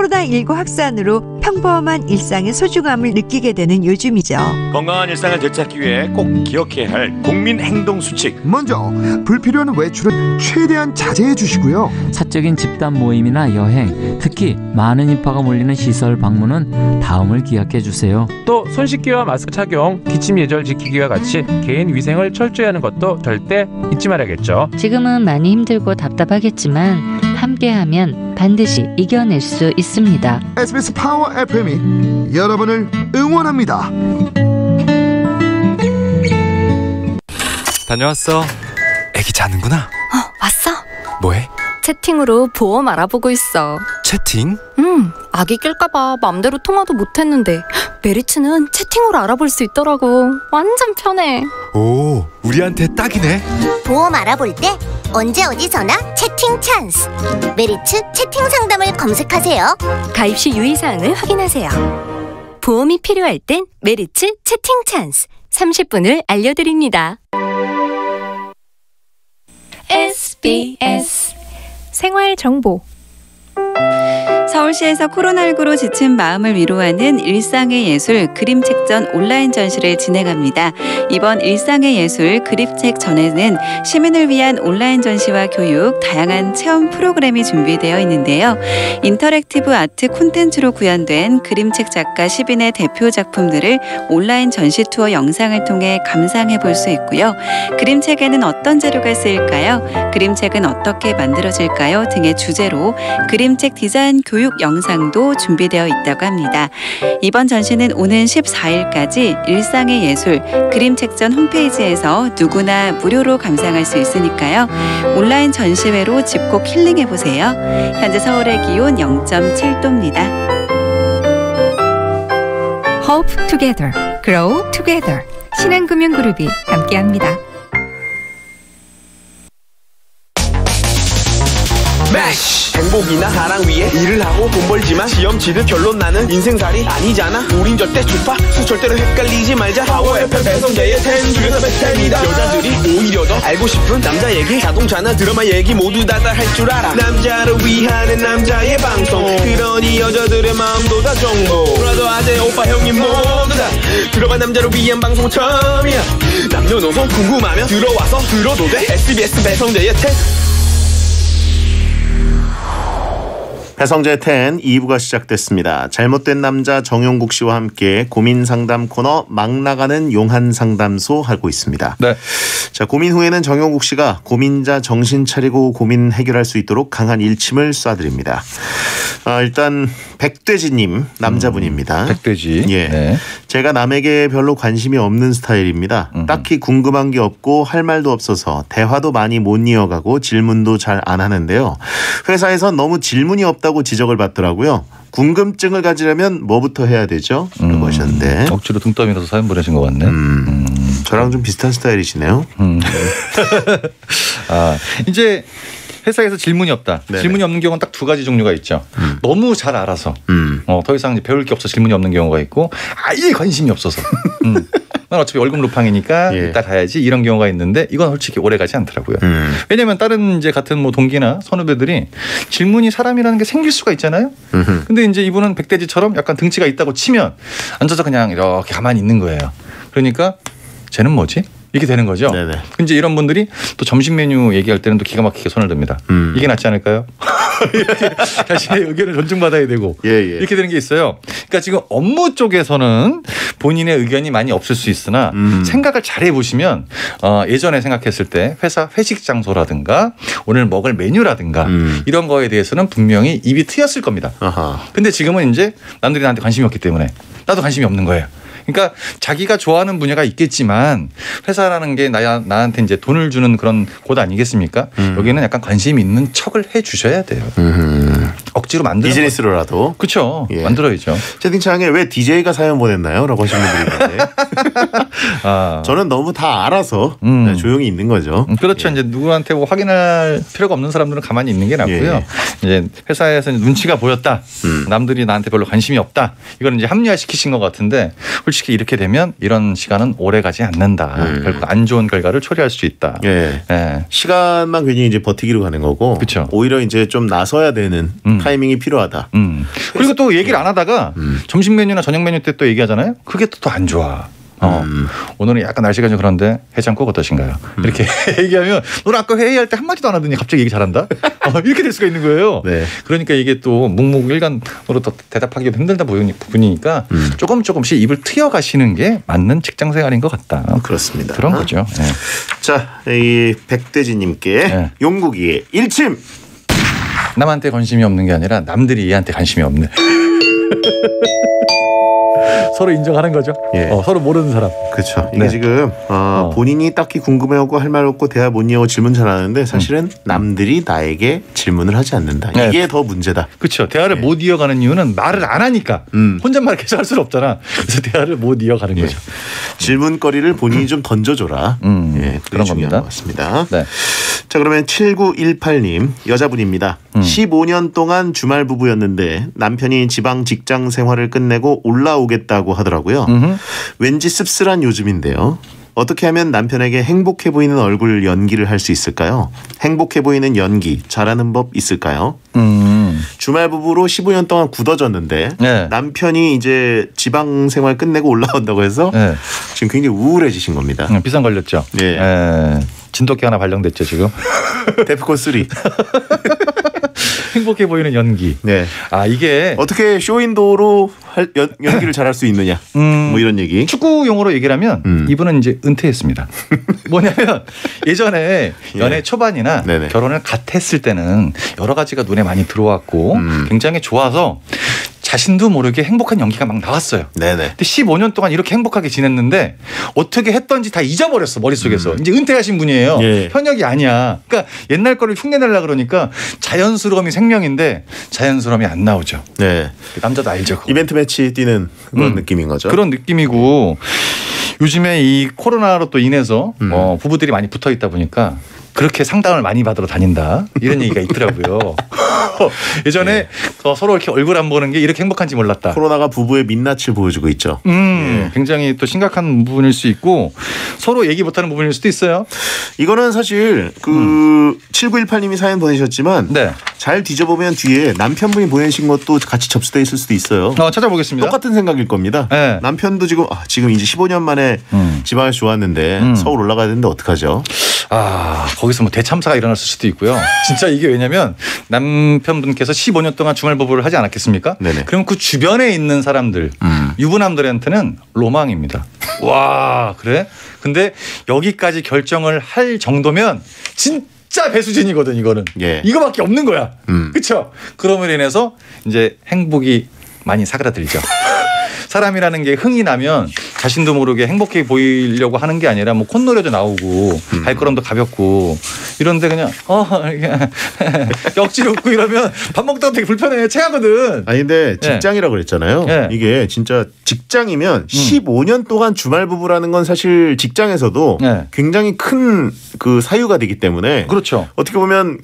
코로나19 확산으로 평범한 일상의 소중함을 느끼게 되는 요즘이죠. 건강한 일상을 되찾기 위해 꼭 기억해야 할 국민 행동 수칙. 먼저 불필요한 외출은 최대한 자제해 주시고요. 사적인 집단 모임이나 여행, 특히 많은 인파가 몰리는 시설 방문은 다음을 기억해 주세요. 또 손 씻기와 마스크 착용, 기침 예절 지키기와 같이 개인 위생을 철저히 하는 것도 절대 잊지 말아야겠죠. 지금은 많이 힘들고 답답하겠지만 함께하면 반드시 이겨낼 수 있습니다. SBS 파워 FM이 여러분을 응원합니다. 다녀왔어. 애기 자는구나. 왔어? 뭐해? 채팅으로 보험 알아보고 있어. 채팅? 아기 낄까봐 맘대로 통화도 못했는데 메리츠는 채팅으로 알아볼 수 있더라고. 완전 편해. 오, 우리한테 딱이네. 보험 알아볼 때 언제 어디서나 채팅 찬스. 메리츠 채팅 상담을 검색하세요. 가입 시 유의사항을 확인하세요. 보험이 필요할 땐 메리츠 채팅 찬스 30분을 알려드립니다. SBS 생활정보. 서울시에서 코로나19로 지친 마음을 위로하는 일상의 예술 그림책전 온라인 전시를 진행합니다. 이번 일상의 예술 그림책 전에는 시민을 위한 온라인 전시와 교육, 다양한 체험 프로그램이 준비되어 있는데요. 인터랙티브 아트 콘텐츠로 구현된 그림책 작가 10인의 대표 작품들을 온라인 전시 투어 영상을 통해 감상해 볼 수 있고요. 그림책에는 어떤 재료가 쓰일까요? 그림책은 어떻게 만들어질까요? 등의 주제로 그림책 디자인 교육 영상도 준비되어 있다고 합니다. 이번 전시는 오는 14일까지 일상의 예술 그림책전 홈페이지에서 누구나 무료로 감상할 수 있으니까요. 온라인 전시회로 집콕 힐링해보세요. 현재 서울의 기온 0.7도입니다. Hope Together, Grow Together. 신한금융그룹이 함께합니다. 행복이나 하랑 위에 일을 하고 돈 벌지만 시험 치듯 결론 나는 인생살이 아니잖아. 우린 절대 주파수 절대로 헷갈리지 말자. 파워 FM 배성재의 10 중에서 베스트입니다. 여자들이 오히려 더 알고 싶은 남자 얘기, 자동차나 드라마 얘기 모두 다 할 줄 알아. 남자를 위하는 남자의 방송, 그러니 여자들의 마음도 다 정보. 브라더 아재 오빠 형님 모두 다 들어봐. 남자를 위한 방송 처음이야. 남녀노소 궁금하면 들어와서 들어도 돼. SBS 배성재의 10. 배성재 10 2부가 시작됐습니다. 잘못된 남자 정용국 씨와 함께 고민 상담 코너 막 나가는 용한 상담소 하고 있습니다. 네. 자, 고민 후에는 정용국 씨가 고민자 정신 차리고 고민 해결할 수 있도록 강한 일침을 쏴드립니다. 일단 백돼지님 남자분입니다. 백돼지. 예. 네. 제가 남에게 별로 관심이 없는 스타일입니다. 딱히 궁금한 게 없고 할 말도 없어서 대화도 많이 못 이어가고 질문도 잘 안 하는데요. 회사에선 너무 질문이 없다고 지적을 받더라고요. 궁금증을 가지려면 뭐부터 해야 되죠? 라고 하셨는데. 억지로 등 떠밀어서 사연 보내신 것 같네. 저랑 좀 비슷한 스타일이시네요. 이제 회사에서 질문이 없다. 네네. 질문이 없는 경우는 딱 두 가지 종류가 있죠. 너무 잘 알아서 더 이상 이제 배울 게 없어 질문이 없는 경우가 있고, 아예 관심이 없어서 난 어차피 월급 루팡이니까 이따 가야지, 이런 경우가 있는데 이건 솔직히 오래 가지 않더라고요. 왜냐하면 다른 이제 같은 뭐 동기나 선후배들이 질문이 사람이라는 게 생길 수가 있잖아요. 근데 이제 이분은 백돼지처럼 약간 등치가 있다고 치면 앉아서 그냥 이렇게 가만히 있는 거예요. 그러니까 쟤는 뭐지? 이렇게 되는 거죠. 근데 이런 분들이 또 점심 메뉴 얘기할 때는 또 기가 막히게 손을 듭니다. 이게 낫지 않을까요? 자신의 의견을 존중받아야 되고 이렇게 되는 게 있어요. 그러니까 지금 업무 쪽에서는 본인의 의견이 많이 없을 수 있으나 생각을 잘 해보시면 예전에 생각했을 때 회사 회식 장소라든가 오늘 먹을 메뉴라든가 이런 거에 대해서는 분명히 입이 트였을 겁니다. 근데 지금은 이제 남들이 나한테 관심이 없기 때문에 나도 관심이 없는 거예요. 그러니까 자기가 좋아하는 분야가 있겠지만 회사라는 게 나한테 이제 돈을 주는 그런 곳 아니겠습니까? 여기는 약간 관심 있는 척을 해 주셔야 돼요. 억지로 만들어 비즈니스로라도. 그렇죠. 만들어야죠. 채팅창에 왜 DJ가 사연 보냈나요? 라고 하시는 분들이 있는데 저는 너무 다 알아서 조용히 있는 거죠. 그렇죠. 이제 누구한테 뭐 확인할 필요가 없는 사람들은 가만히 있는 게 낫고요. 이제 회사에서 눈치가 보였다. 남들이 나한테 별로 관심이 없다. 이건 이제 합리화시키신 것 같은데 솔직히 이렇게 되면 이런 시간은 오래 가지 않는다. 결국 안 좋은 결과를 초래할 수 있다. 시간만 괜히 이제 버티기로 가는 거고. 그렇죠. 오히려 이제 좀 나서야 되는 타이밍이 필요하다. 그리고 또 얘기를 안 하다가 점심 메뉴나 저녁 메뉴 때 또 얘기하잖아요. 그게 또 안 좋아. 오늘은 약간 날씨가 좀 그런데 해장국 어떠신가요? 이렇게 얘기하면 너는 아까 회의할 때 한마디도 안 하더니 갑자기 얘기 잘한다? 이렇게 될 수가 있는 거예요. 네. 그러니까 이게 또 묵묵일간으로 또 대답하기 힘들다 부분이니까 조금씩 입을 트여가시는 게 맞는 직장 생활인 것 같다. 그렇습니다. 그런 거죠. 네. 자, 이 백돼지님께 용국이의 일침. 남한테 관심이 없는 게 아니라 남들이 얘한테 관심이 없네. 서로 인정하는 거죠. 예. 서로 모르는 사람. 그렇죠. 이게 지금 본인이 딱히 궁금해하고 할 말 없고 대화 못 이어고 질문 잘하는데 사실은 남들이 나에게 질문을 하지 않는다. 이게 더 문제다. 그렇죠. 대화를 못 이어가는 이유는 말을 안 하니까. 혼잣말 계속 할 수는 없잖아. 그래서 대화를 못 이어가는 거죠. 질문거리를 본인이 좀 던져줘라. 그런 겁니다. 맞습니다. 네. 자, 그러면 7918님 여자분입니다. 15년 동안 주말 부부였는데 남편이 지방 직장 생활을 끝내고 올라오겠다고 하더라고요. 왠지 씁쓸한 요즘인데요. 어떻게 하면 남편에게 행복해 보이는 얼굴 연기를 할 수 있을까요? 행복해 보이는 연기 잘하는 법 있을까요? 주말 부부로 15년 동안 굳어졌는데 남편이 이제 지방 생활 끝내고 올라온다고 해서 지금 굉장히 우울해지신 겁니다. 비상 걸렸죠. 진돗개 하나 발령됐죠 지금. 데프콘 3. 행복해 보이는 연기. 네. 이게 어떻게 쇼윈도로 연기를 잘할 수 있느냐. 뭐 이런 얘기. 축구 용어로 얘기를 하면 이분은 이제 은퇴했습니다. 뭐냐면 예전에 연애 초반이나 결혼을 갓 했을 때는 여러 가지가 눈에 많이 들어왔고 굉장히 좋아서 자신도 모르게 행복한 연기가 막 나왔어요. 네네. 근데 15년 동안 이렇게 행복하게 지냈는데 어떻게 했던지 다 잊어버렸어 머릿속에서. 이제 은퇴하신 분이에요. 현역이 아니야. 그러니까 옛날 거를 흉내내려고 그러니까 자연스러움이 생명인데 자연스러움이 안 나오죠. 네. 남자도 알죠. 그거. 이벤트 매치 뛰는 그런 느낌인 거죠. 그런 느낌이고 요즘에 이 코로나로 또 인해서 부부들이 많이 붙어 있다 보니까 그렇게 상담을 많이 받으러 다닌다 이런 얘기가 있더라고요. 예전에 서로 이렇게 얼굴 안 보는 게 이렇게 행복한지 몰랐다. 코로나가 부부의 민낯을 보여주고 있죠. 굉장히 또 심각한 부분일 수 있고 서로 얘기 못하는 부분일 수도 있어요. 이거는 사실 7918님이 사연 보내셨지만 잘 뒤져보면 뒤에 남편분이 보내신 것도 같이 접수돼 있을 수도 있어요. 찾아보겠습니다. 똑같은 생각일 겁니다. 남편도 지금 이제 15년 만에 지방에서 좋았는데 서울 올라가야 되는데 어떡하죠? 거기서 뭐 대참사가 일어났을 수도 있고요. 진짜 이게 왜냐면 남편분께서 15년 동안 주말부부를 하지 않았겠습니까? 그럼 그 주변에 있는 사람들, 유부남들한테는 로망입니다. 와, 그래? 근데 여기까지 결정을 할 정도면 진짜 배수진이거든, 이거는. 이거밖에 없는 거야. 그렇죠? 그럼으로 인해서 이제 행복이 많이 사그라들죠. 사람이라는 게 흥이 나면 자신도 모르게 행복해 보이려고 하는 게 아니라 뭐 콧노래도 나오고 발걸음도 가볍고 이런데 그냥 억지로 웃고 이러면 밥 먹다가 되게 불편해 체하거든. 아니 근데 직장이라고 그랬잖아요. 이게 진짜 직장이면 15년 동안 주말 부부라는 건 사실 직장에서도 굉장히 큰 그 사유가 되기 때문에 그렇죠. 어떻게 보면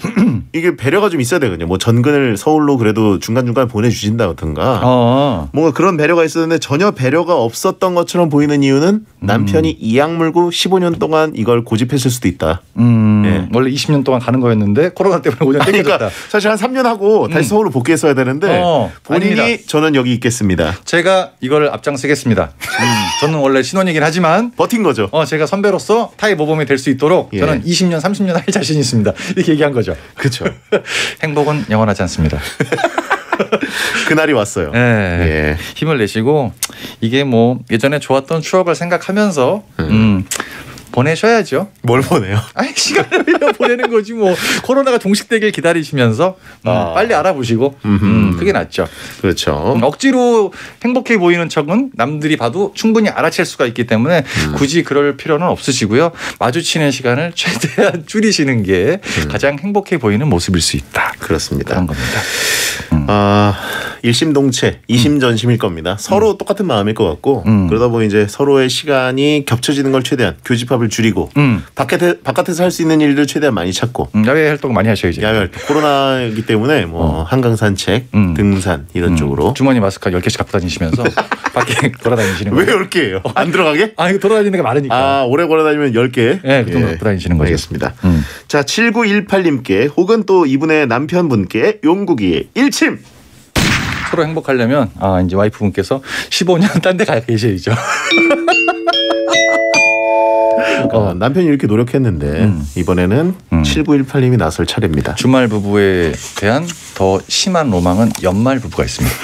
이게 배려가 좀 있어야 되거든요. 뭐 전근을 서울로 그래도 중간중간 보내주신다든가 뭔가 그런 배려가 있었는데 전혀 배려가 없었던 것처럼 보이는 이유는 남편이 이악 물고 15년 동안 이걸 고집했을 수도 있다. 원래 20년 동안 가는 거였는데 코로나 때문에 5년 땡겨졌다. 그러니까 사실 한 3년 하고 다시 서울로 복귀했어야 되는데 본인이 아닙니다. 저는 여기 있겠습니다. 제가 이걸 앞장서겠습니다. 저는 원래 신혼이긴 하지만 버틴 거죠. 제가 선배로서 타의 모범이 될 수 있도록 저는 20년 30년 할 자신 있습니다. 이렇게 얘기한 거죠. 그렇죠. 행복은 영원하지 않습니다. 그날이 왔어요. 힘을 내시고 이게 뭐 예전에 좋았던 추억을 생각하면서 보내셔야죠. 뭘 보내요? 시간을 흘려 보내는 거지 뭐. 코로나가 종식되길 기다리시면서 빨리 알아보시고 그게 낫죠. 그렇죠. 억지로 행복해 보이는 척은 남들이 봐도 충분히 알아챌 수가 있기 때문에 굳이 그럴 필요는 없으시고요. 마주치는 시간을 최대한 줄이시는 게 가장 행복해 보이는 모습일 수 있다. 그렇습니다. 그런 겁니다. 일심동체, 이심전심일 겁니다. 서로 똑같은 마음일 것 같고 그러다 보니 이제 서로의 시간이 겹쳐지는 걸 최대한 교집합을 줄이고 바깥에서 할 수 있는 일들 최대한 많이 찾고 야외 활동 많이 하셔야죠. 야외 활동. 코로나이기 때문에 뭐 한강 산책, 등산 이런 쪽으로 주머니 마스크 10개씩 갖고 다니시면서 밖에 돌아다니시는 왜 거예요. 10개예요? 안 들어가게? 이거 돌아다니는 게 많으니까. 오래 걸어다니면 10개. 네, 그 정도 갖고 다니시는 거죠. 알겠습니다. 자, 7918님께 혹은 또 이분의 남편분께 용국이의 일침. 서로 행복하려면 이제 와이프분께서 15년 딴 데 가 계셔야죠. 남편이 이렇게 노력했는데 이번에는 7918님이 나설 차례입니다. 주말 부부에 대한 더 심한 로망은 연말 부부가 있습니다.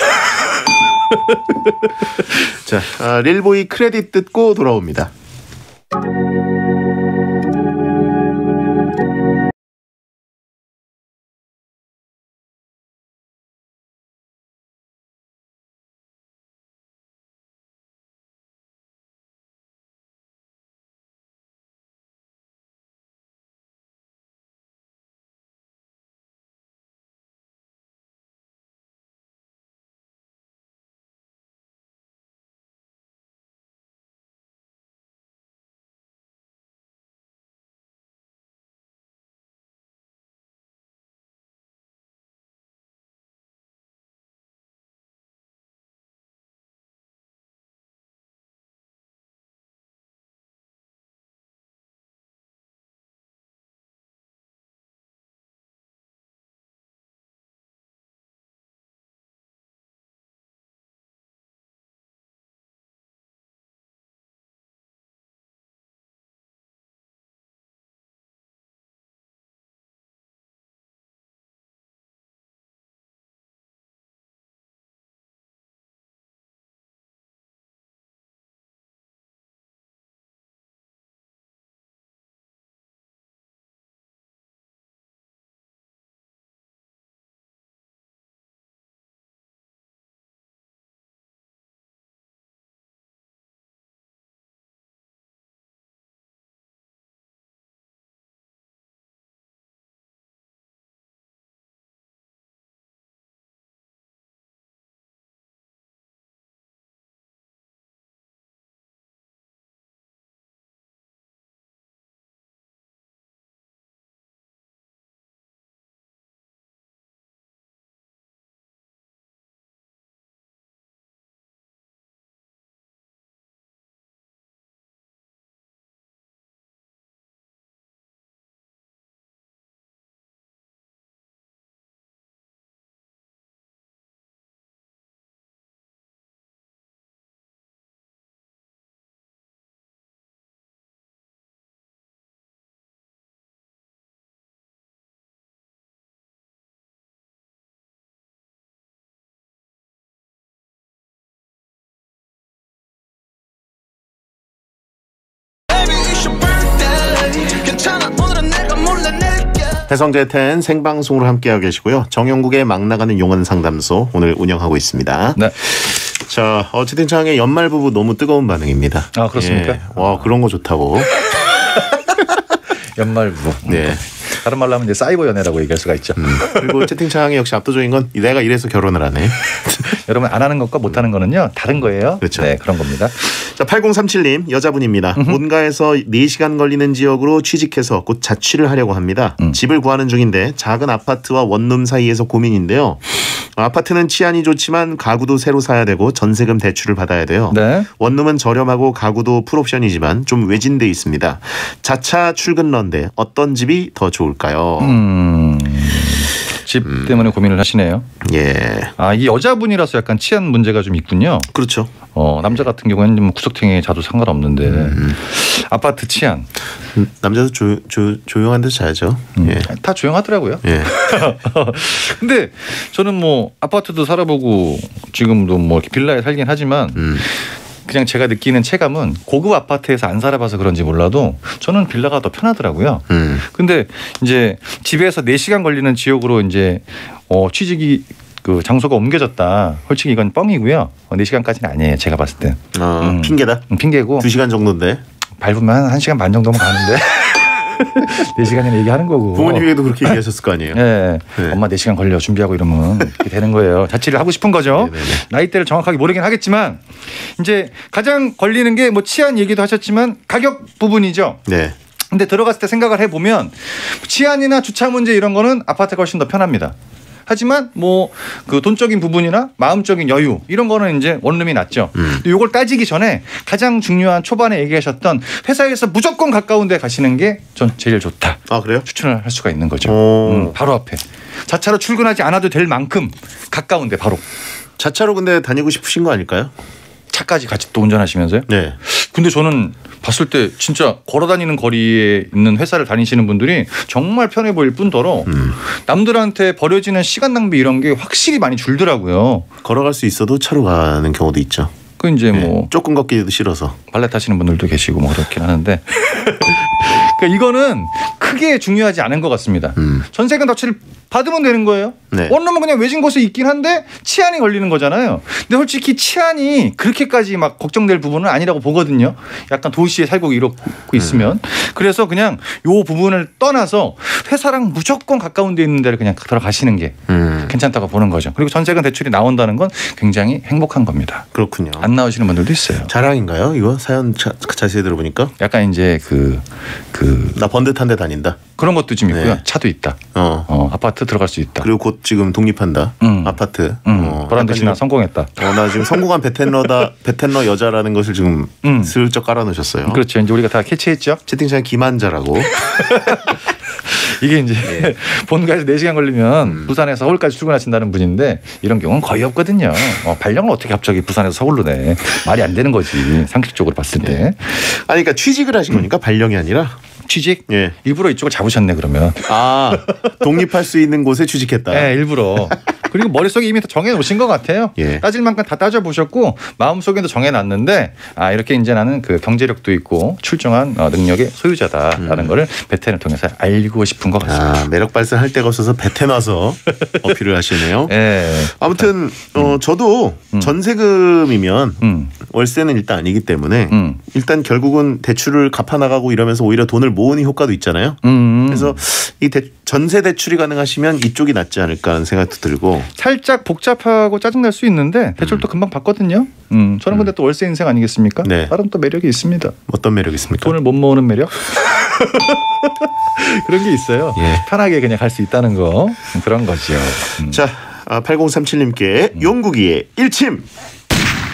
자, 릴보이 크레딧 듣고 돌아옵니다. 배성재 텐 생방송으로 함께하고 계시고요. 정영국의 막 나가는 용언 상담소 오늘 운영하고 있습니다. 네. 자, 채팅창에 연말 부부 너무 뜨거운 반응입니다. 그렇습니까? 예. 와, 그런 거 좋다고. 연말 부부. 네. 다른 말로 하면 이제 사이버 연애라고 얘기할 수가 있죠. 그리고 채팅창에 역시 압도적인 건 내가 이래서 결혼을 하네. 여러분 안 하는 것과 못 하는 거는요 다른 거예요. 그렇죠. 네, 그런 겁니다. 자, 8037님 여자분입니다. 본가에서 4시간 걸리는 지역으로 취직해서 곧 자취를 하려고 합니다. 집을 구하는 중인데 작은 아파트와 원룸 사이에서 고민인데요. 아파트는 치안이 좋지만 가구도 새로 사야 되고 전세금 대출을 받아야 돼요. 네. 원룸은 저렴하고 가구도 풀옵션이지만 좀 외진돼 있습니다. 자차 출근런데 어떤 집이 더 좋을까요? 집 때문에 고민을 하시네요. 예. 이 여자분이라서 약간 치안 문제가 좀 있군요. 그렇죠. 남자 같은 경우에는 뭐 구석탱이에 자도 상관없는데 아파트 치안. 남자도 조용한 데서 자야죠. 예. 다 조용하더라고요. 예. 근데 저는 뭐 아파트도 살아보고 지금도 뭐 이렇게 빌라에 살긴 하지만 그냥 제가 느끼는 체감은 고급 아파트에서 안 살아봐서 그런지 몰라도 저는 빌라가 더 편하더라고요. 근데 이제 집에서 4시간 걸리는 지역으로 이제 취직이 그 장소가 옮겨졌다. 솔직히 이건 뻥이고요. 4시간까지는 아니에요. 제가 봤을 땐. 핑계다? 핑계고. 2시간 정도인데. 밟으면 1시간 반 정도면 가는데. 4시간이나 얘기하는 거고. 부모님에게도 그렇게 얘기하셨을 거 아니에요. 네. 엄마 4시간 걸려 준비하고 이러면 이렇게 되는 거예요. 자취를 하고 싶은 거죠. 나이대를 정확하게 모르긴 하겠지만 이제 가장 걸리는 게 뭐 치안 얘기도 하셨지만 가격 부분이죠. 네. 근데 들어갔을 때 생각을 해보면 치안이나 주차 문제 이런 거는 아파트가 훨씬 더 편합니다. 하지만 뭐 그 돈적인 부분이나 마음적인 여유 이런 거는 이제 원룸이 낫죠. 근데 이걸 따지기 전에 가장 중요한 초반에 얘기하셨던 회사에서 무조건 가까운 데 가시는 게 전 제일 좋다. 아 그래요? 추천을 할 수가 있는 거죠. 바로 앞에. 자차로 출근하지 않아도 될 만큼 가까운데 바로. 자차로 근데 다니고 싶으신 거 아닐까요? 차까지 같이 또 운전하시면서요? 네. 근데 저는 봤을 때 진짜 걸어다니는 거리에 있는 회사를 다니시는 분들이 정말 편해 보일 뿐더러 남들한테 버려지는 시간 낭비 이런 게 확실히 많이 줄더라고요. 걸어갈 수 있어도 차로 가는 경우도 있죠. 그 이제 뭐 조금 걷기도 싫어서 발레 타시는 분들도 계시고 뭐 그렇긴 하는데 그러니까 이거는 크게 중요하지 않은 것 같습니다. 전세금 납치를 받으면 되는 거예요. 네. 원룸은 그냥 외진 곳에 있긴 한데 치안이 걸리는 거잖아요. 근데 솔직히 치안이 그렇게까지 막 걱정될 부분은 아니라고 보거든요. 약간 도시에 살고 이러고 있으면. 그래서 그냥 요 부분을 떠나서 회사랑 무조건 가까운 데 있는 데를 그냥 들어가시는 게 괜찮다고 보는 거죠. 그리고 전세금 대출이 나온다는 건 굉장히 행복한 겁니다. 그렇군요. 안 나오시는 분들도 있어요. 자랑인가요? 이거 사연 자세히 들어보니까 약간 이제 나 번듯한 데 다닌다. 그런 것도 좀 있고요. 네. 차도 있다. 아파트 들어갈 수 있다. 그리고 곧 지금 독립한다. 아파트. 보란듯이나 성공했다. 나 지금 성공한 베텐러 여자라는 것을 지금 슬쩍 깔아놓으셨어요. 그렇죠. 이제 우리가 다 캐치했죠. 채팅창에 김한자라고. 이게 이제 본가에서 4시간 걸리면 부산에서 서울까지 출근하신다는 분인데 이런 경우는 거의 없거든요. 발령을 어떻게 갑자기 부산에서 서울로 내. 말이 안 되는 거지. 상식적으로 봤을 때. 아니 그러니까 취직을 하신 거니까 발령이 아니라. 취직? 예. 일부러 이쪽을 잡으셨네 그러면. 아 독립할 수 있는 곳에 취직했다. 네, 일부러. 그리고 머릿속에 이미 다 정해놓으신 것 같아요. 예. 따질 만큼 다 따져보셨고 마음속에도 정해놨는데 이렇게 이제 나는 그 경제력도 있고 출중한 능력의 소유자다라는 거를 베텐을 통해서 알고 싶은 것 같습니다. 매력 발산할 데가 없어서 베텐 와서 어필을 하시네요. 네. 아무튼 저도 전세금이면 월세는 일단 아니기 때문에 일단 결국은 대출을 갚아나가고 이러면서 오히려 돈을 모으는 효과도 있잖아요. 그래서 이 전세 대출이 가능하시면 이쪽이 낫지 않을까 하는 생각도 들고 살짝 복잡하고 짜증날 수 있는데 대출도 금방 받거든요. 저는 근데 또 월세 인생 아니겠습니까? 네. 다른 또 매력이 있습니다. 어떤 매력이 있습니까? 돈을 못 모으는 매력? 그런 게 있어요. 예. 편하게 그냥 갈 수 있다는 거 그런 거죠. 자 8037님께 용국이의 일침.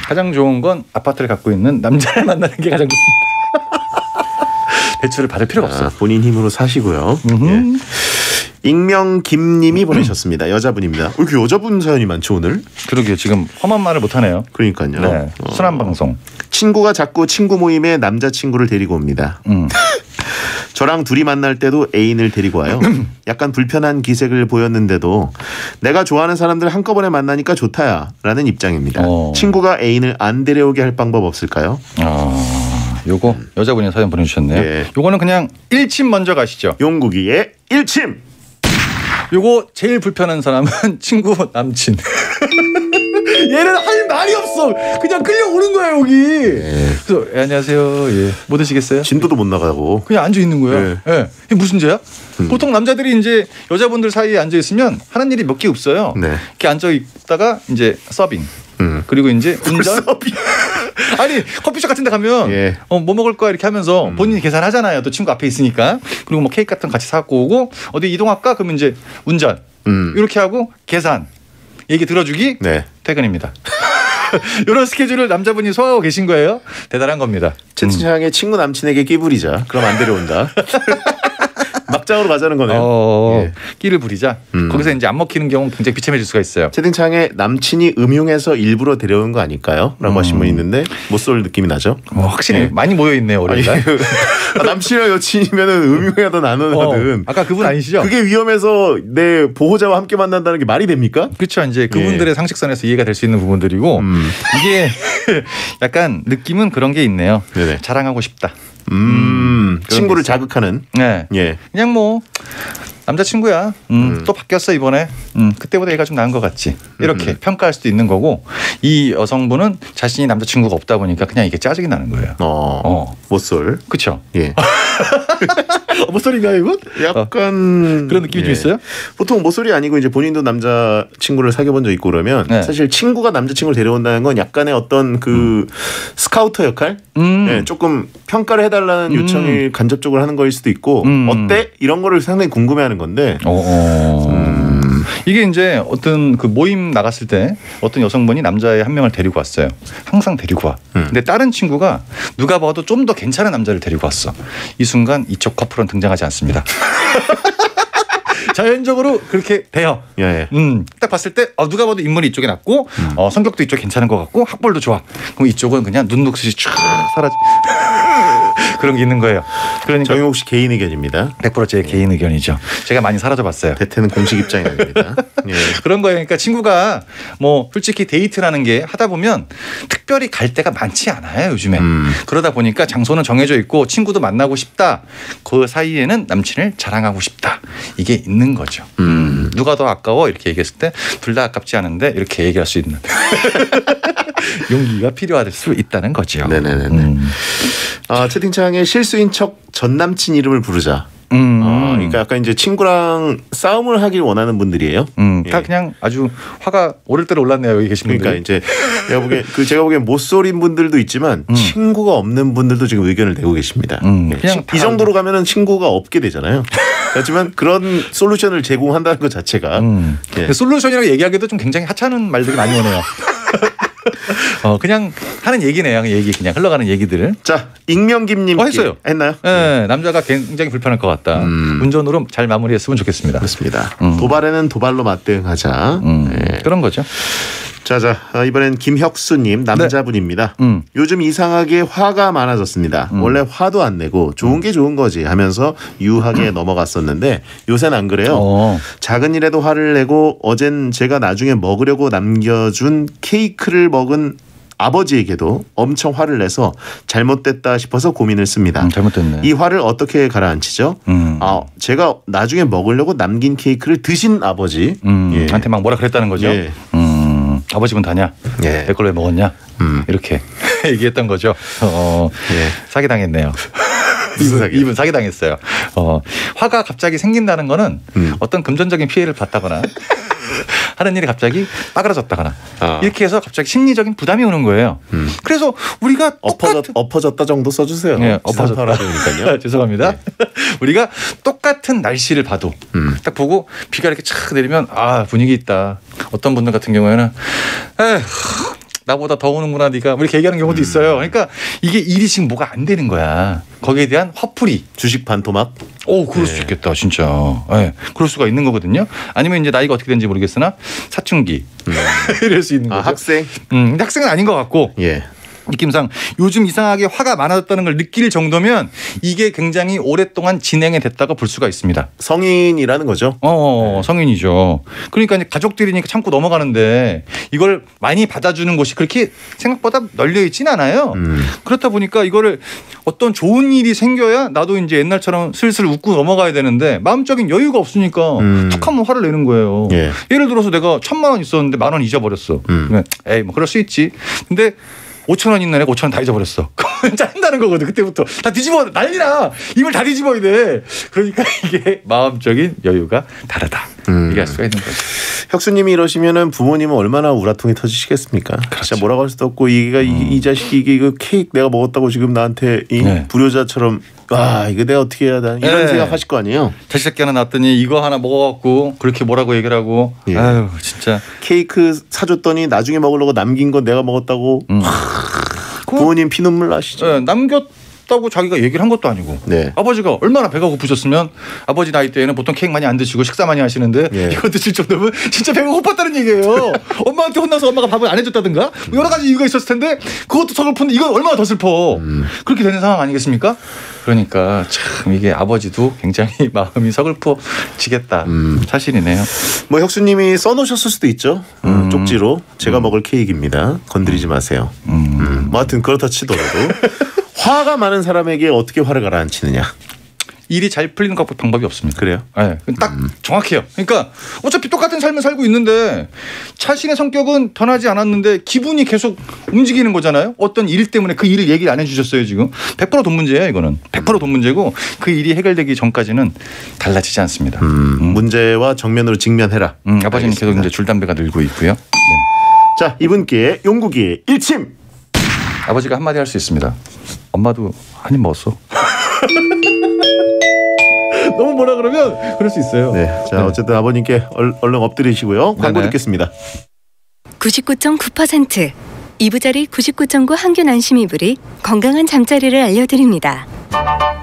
가장 좋은 건 아파트를 갖고 있는 남자를 만나는 게 가장 좋습니다. 대출을 받을 필요가 없어요. 본인 힘으로 사시고요. 예. 익명 김님이 보내셨습니다. 여자분입니다. 왜 이렇게 여자분 사연이 많죠 오늘? 그러게요. 지금 험한 말을 못하네요. 그러니까요. 네. 순한 방송. 친구가 자꾸 친구 모임에 남자친구를 데리고 옵니다. 저랑 둘이 만날 때도 애인을 데리고 와요. 약간 불편한 기색을 보였는데도 내가 좋아하는 사람들 한꺼번에 만나니까 좋다야 라는 입장입니다. 친구가 애인을 안 데려오게 할 방법 없을까요? 요거 여자분이 사연 보내주셨네요. 예. 요거는 그냥 일침 먼저 가시죠. 용국이의 일침. 요거 제일 불편한 사람은 친구 남친. 얘는 할 말이 없어. 그냥 끌려오는 거야 여기. 그래서 안녕하세요. 예. 뭐 드시겠어요? 진도도 못 나가고 그냥 앉아 있는 거예요. 예. 이게 무슨 죄야? 보통 남자들이 이제 여자분들 사이에 앉아 있으면 하는 일이 몇 개 없어요. 네. 이렇게 앉아 있다가 이제 서빙. 그리고 이제 운전. 아니 커피숍 같은 데 가면 뭐 먹을 거야 이렇게 하면서 본인이 계산하잖아요. 또 친구 앞에 있으니까. 그리고 뭐 케이크 같은 거 같이 사갖고 오고 어디 이동할까? 그러면 이제 운전. 이렇게 하고 계산. 얘기 들어주기. 네. 퇴근입니다. 이런 스케줄을 남자분이 소화하고 계신 거예요. 대단한 겁니다. 채팅창에 친구 남친에게 끼부리자. 그럼 안 데려온다. 막장으로 가자는 거네요. 예. 끼를 부리자. 거기서 이제 안 먹히는 경우는 굉장히 비참해질 수가 있어요. 채팅창에 남친이 음흉해서 일부러 데려온 거 아닐까요? 라고 하신 분이 있는데 못 쏠 느낌이 나죠. 확실히 많이 모여있네요. 월요일날. 남친이랑 여친이면 음흉하든 안 하든 아까 그분 아니시죠? 그게 위험해서 내 보호자와 함께 만난다는 게 말이 됩니까? 그렇죠. 이제 그분들의 상식선에서 이해가 될 수 있는 부분들이고 이게 약간 느낌은 그런 게 있네요. 네네. 자랑하고 싶다. 친구를 자극하는. 네. 예. 그냥 뭐 남자친구야. 또 바뀌었어 이번에. 그때보다 얘가 좀 나은 것 같지. 이렇게 평가할 수도 있는 거고 이 여성분은 자신이 남자친구가 없다 보니까 그냥 이게 짜증이 나는 거예요. 못쏠. 그렇죠. 예. 모쏠인가요 이거? 약간 그런 느낌이 좀 있어요? 보통 모쏠이 아니고 이제 본인도 남자 친구를 사귀어본 적 있고 그러면 사실 친구가 남자 친구를 데려온다는 건 약간의 어떤 그 스카우터 역할, 조금 평가를 해달라는 요청을 간접적으로 하는 거일 수도 있고 어때? 이런 거를 상당히 궁금해하는 건데. 이게 이제 어떤 그 모임 나갔을 때 어떤 여성분이 남자의 한 명을 데리고 왔어요. 항상 데리고 와. 근데 다른 친구가 누가 봐도 좀 더 괜찮은 남자를 데리고 왔어. 이 순간 이쪽 커플은 등장하지 않습니다. 자연적으로 그렇게 돼요. 딱 봤을 때 누가 봐도 인물이 이쪽에 낫고 성격도 이쪽 괜찮은 것 같고 학벌도 좋아. 그럼 이쪽은 그냥 눈녹듯이 쫙 사라지. 그런 게 있는 거예요. 그러니까 정용욱 씨 개인 의견입니다. 100% 제 개인 의견이죠. 제가 많이 사라져봤어요. 대태는 공식 입장이 아닙니다. 그런 거예요. 그러니까 친구가 뭐 솔직히 데이트라는 게 하다 보면 특별히 갈 데가 많지 않아요 요즘에. 그러다 보니까 장소는 정해져 있고 친구도 만나고 싶다. 그 사이에는 남친을 자랑하고 싶다. 이게 있는 거죠. 누가 더 아까워 이렇게 얘기했을 때 둘 다 아깝지 않은데 이렇게 얘기할 수 있는 용기가 필요할 수 있다는 거죠. 네네네. 채팅창에 실수인 척 전 남친 이름을 부르자. 그러니까 약간 이제 친구랑 싸움을 하길 원하는 분들이에요. 다 그냥 아주 화가 오를 대로 올랐네요 여기 계신 분들. 그러니까 이제 제가 보기엔 모쏠인 분들도 있지만 친구가 없는 분들도 지금 의견을 내고 계십니다. 그냥 이 정도로 가면은 친구가 없게 되잖아요. 하지만 그런 솔루션을 제공한다는 것 자체가 솔루션이라고 얘기하기도 좀 굉장히 하찮은 말들이 많이 오네요. 그냥 하는 얘기네요. 그냥 흘러가는 얘기들을. 자, 익명김님 했어요. 했나요? 네, 남자가 굉장히 불편할 것 같다. 운전으로 잘 마무리했으면 좋겠습니다. 그렇습니다. 도발에는 도발로 맞대응하자. 그런 거죠. 자, 이번엔 김혁수님 남자분입니다. 요즘 이상하게 화가 많아졌습니다. 원래 화도 안 내고 좋은 게 좋은 거지 하면서 유하게 넘어갔었는데 요새는 안 그래요. 작은 일에도 화를 내고 어젠 제가 나중에 먹으려고 남겨준 케이크를 먹은 아버지에게도 엄청 화를 내서 잘못됐다 싶어서 고민을 씁니다. 잘못됐네. 이 화를 어떻게 가라앉히죠? 제가 나중에 먹으려고 남긴 케이크를 드신 아버지 한테 막 뭐라 그랬다는 거죠. 아버지분 다냐? 내 걸 왜 먹었냐? 이렇게 얘기했던 거죠. 사기당했네요. 이분 사기당했어요. 화가 갑자기 생긴다는 거는 어떤 금전적인 피해를 봤다거나 하는 일이 갑자기 빠그라졌다거나 이렇게 해서 갑자기 심리적인 부담이 오는 거예요. 그래서 우리가 엎어졌다 정도 써주세요. 엎어졌다. 죄송합니다. 우리가 똑같은 날씨를 봐도 딱 보고 비가 이렇게 착 내리면 분위기 있다. 어떤 분들 같은 경우에는 나보다 더 오는구나 네가 이렇게 얘기하는 경우도 있어요. 그러니까 이게 일이 지금 뭐가 안 되는 거야. 거기에 대한 화풀이. 주식 반토막. 그럴 수 있겠다 진짜. 그럴 수가 있는 거거든요. 아니면 이제 나이가 어떻게 되는지 모르겠으나 사춘기 이럴 수 있는 거죠. 학생. 근데 학생은 아닌 것 같고. 느낌상 요즘 이상하게 화가 많아졌다는 걸 느낄 정도면 이게 굉장히 오랫동안 진행이 됐다고 볼 수가 있습니다. 성인이라는 거죠. 성인이죠. 그러니까 이제 가족들이니까 참고 넘어가는데 이걸 많이 받아주는 곳이 그렇게 생각보다 널려 있진 않아요. 그렇다 보니까 이거를 어떤 좋은 일이 생겨야 나도 이제 옛날처럼 슬슬 웃고 넘어가야 되는데 마음적인 여유가 없으니까 툭 하면 화를 내는 거예요. 예를 들어서 내가 1,000만 원 있었는데 10,000원 잊어버렸어. 에이 뭐 그럴 수 있지. 근데 5,000원 있는 애가 5,000원 다 잊어버렸어. 짜증나는 거거든. 그때부터 다 뒤집어 난리나. 이걸 다 뒤집어야 돼. 그러니까 이게 마음적인 여유가 다르다. 얘기할 수가 있는 거죠. 혁수님이 이러시면은 부모님은 얼마나 우라통이 터지시겠습니까? 진짜 뭐라고 할 수도 없고 이 자식이 이게 케이크 내가 먹었다고 지금 나한테 불효자처럼 이거 내가 어떻게 해야 되나 이런 생각하실 거 아니에요? 자식 새끼 하나 낳았더니 이거 하나 먹어갖고 그렇게 뭐라고 얘기를 하고 아유 진짜 케이크 사줬더니 나중에 먹으려고 남긴 건 내가 먹었다고 부모님 피눈물 나시죠? 남겼다고 자기가 얘기를 한 것도 아니고 아버지가 얼마나 배가 고프셨으면 아버지 나이 때에는 보통 케이크 많이 안 드시고 식사 많이 하시는데 이거 드실 정도면 진짜 배가 고팠다는 얘기예요. 엄마한테 혼나서 엄마가 밥을 안 해줬다든가 여러 가지 이유가 있었을 텐데 그것도 서글픈데 이건 얼마나 더 슬퍼. 그렇게 되는 상황 아니겠습니까? 그러니까 참 이게 아버지도 굉장히 마음이 서글퍼지겠다. 사실이네요. 뭐 혁수님이 써놓으셨을 수도 있죠. 쪽지로 제가 먹을 케이크입니다. 건드리지 마세요. 뭐 하여튼 그렇다 치더라도 화가 많은 사람에게 어떻게 화를 가라앉히느냐. 일이 잘 풀리는 방법이 없습니다. 그래요? 네, 딱 정확해요. 그러니까 어차피 똑같은 삶을 살고 있는데 자신의 성격은 변하지 않았는데 기분이 계속 움직이는 거잖아요. 어떤 일 때문에 그 일을 얘기를 안 해주셨어요. 지금 100% 돈 문제예요. 이거는 100% 돈 문제고 그 일이 해결되기 전까지는 달라지지 않습니다. 문제와 정면으로 직면해라. 아버지는 알겠습니다. 계속 이제 줄담배가 늘고 있고요. 네. 자, 이분께 용국이의 일침. 아버지가 한마디 할 수 있습니다. 엄마도 한 입 먹었어. 너무 뭐라 그러면 그럴 수 있어요. 네. 자, 어쨌든 아버님께 얼른 엎드리시고요. 광고 듣겠습니다. 99.9% 이부자리 99.9 항균 안심 이불이 건강한 잠자리를 알려드립니다.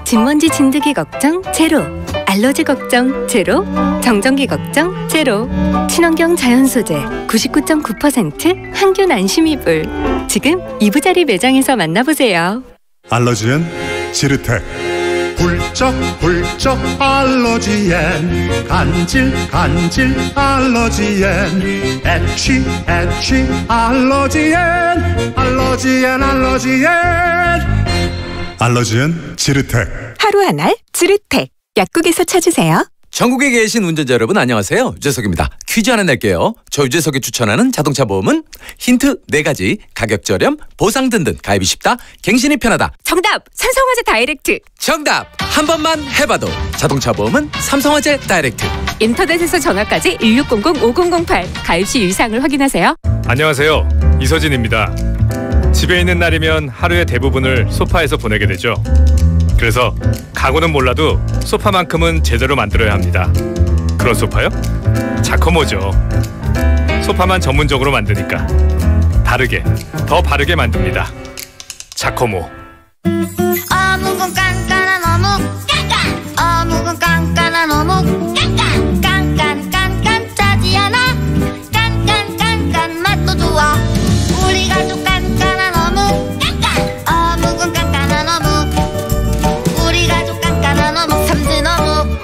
진먼지 진드기 걱정 제로, 알러지 걱정 제로, 정전기 걱정 제로, 친환경 자연 소재 99.9% 항균 안심 이불. 지금 이부자리 매장에서 만나보세요. 알러지엔 지르텍. 훌쩍훌쩍 알러지엔 간질 알러지엔 애취 알러지엔 지르텍. 하루 한 알 지르텍. 약국에서 찾으세요. 전국에 계신 운전자 여러분 안녕하세요. 유재석입니다. 퀴즈 하나 낼게요. 저 유재석이 추천하는 자동차 보험은 힌트 4가지. 가격 저렴, 보상 든든, 가입이 쉽다, 갱신이 편하다. 정답! 삼성화재 다이렉트. 정답! 한 번만 해봐도 자동차 보험은 삼성화재 다이렉트. 인터넷에서 전화까지 1600-5008. 가입 시 유의사항을 확인하세요. 안녕하세요. 이서진입니다. 집에 있는 날이면 하루의 대부분을 소파에서 보내게 되죠. 그래서 가구는 몰라도 소파만큼은 제대로 만들어야 합니다. 그런 소파요? 자커모죠. 소파만 전문적으로 만드니까 다르게, 더 바르게 만듭니다. 자커모. 어묵은 깐깐한 어묵 깐깐. 어묵은 깐깐한 어묵 깐깐. 깐깐 짜지 않아. 깐깐 맛도 좋아. 우리 가족 깐깐한 어묵 깐깐. 어묵은 깐깐한 어묵. 우리 가족 깐깐한 어묵 삼진 어묵.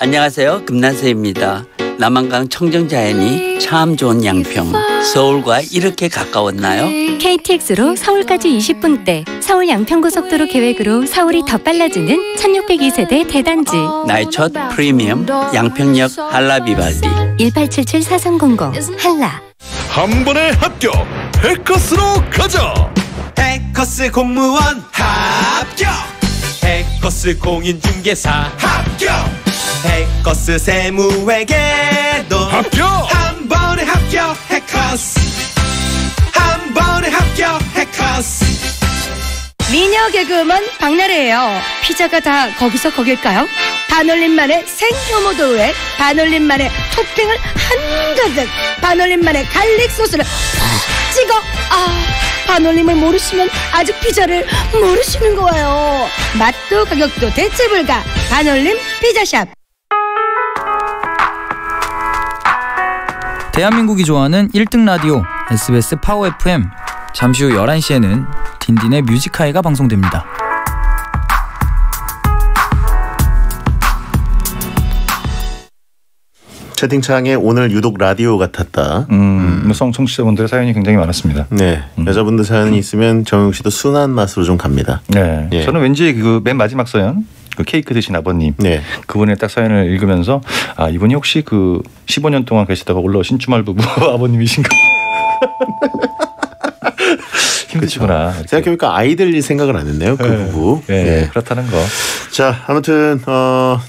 안녕하세요. 금난세입니다. 남한강 청정자연이 참 좋은 양평. 서울과 이렇게 가까웠나요? KTX로 서울까지 20분대. 서울 양평고속도로 계획으로 서울이 더 빨라지는 1602세대 대단지. 나의 첫 프리미엄 양평역 한라비발디. 1877-4300 한라. 한 번에 합격! 해커스로 가자! 해커스 공무원 합격! 해커스 공인중개사 합격! 해커스 세무회계도 합격! 한 번에 합격! 해커스 한 번에 합격! 해커스. 미녀 개그우먼 박나래예요. 피자가 다 거기서 거길까요? 반올림만의 생효모도우에 반올림만의 토핑을 한가득, 반올림만의 갈릭 소스를 푹 찍어. 반올림을 모르시면 아직 피자를 모르시는 거예요. 맛도 가격도 대체 불가. 반올림 피자샵. 대한민국이 좋아하는 1등 라디오 SBS 파워 FM. 잠시 후 11시에는 딘딘의 뮤직하이가 방송됩니다. 채팅창에 오늘 유독 라디오 같았다. 여성 청취자분들의 사연이 굉장히 많았습니다. 네, 여자분들 사연이 있으면 정용 씨도 순한 맛으로 좀 갑니다. 네, 예. 저는 왠지 그 맨 마지막 사연, 그 케이크 드신 아버님, 네. 그분의 딱 사연을 읽으면서 이분이 혹시 그 15년 동안 계시다가 올라오신 주말 부부 아버님이신가? 힘드시구나. 생각해보니까 아이들 생각을 안 했네요. 그 부부. 네, 그렇다는 거. 자, 아무튼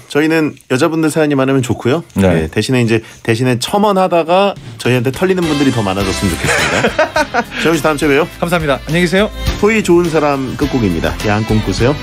저희는 여자분들 사연이 많으면 좋고요. 네. 대신에 첨언하다가 저희한테 털리는 분들이 더 많아졌으면 좋겠습니다. 정우 씨 다음 주에 봬요. 감사합니다. 안녕히 계세요. 소위 좋은 사람 끝곡입니다. 양꿈 꾸세요.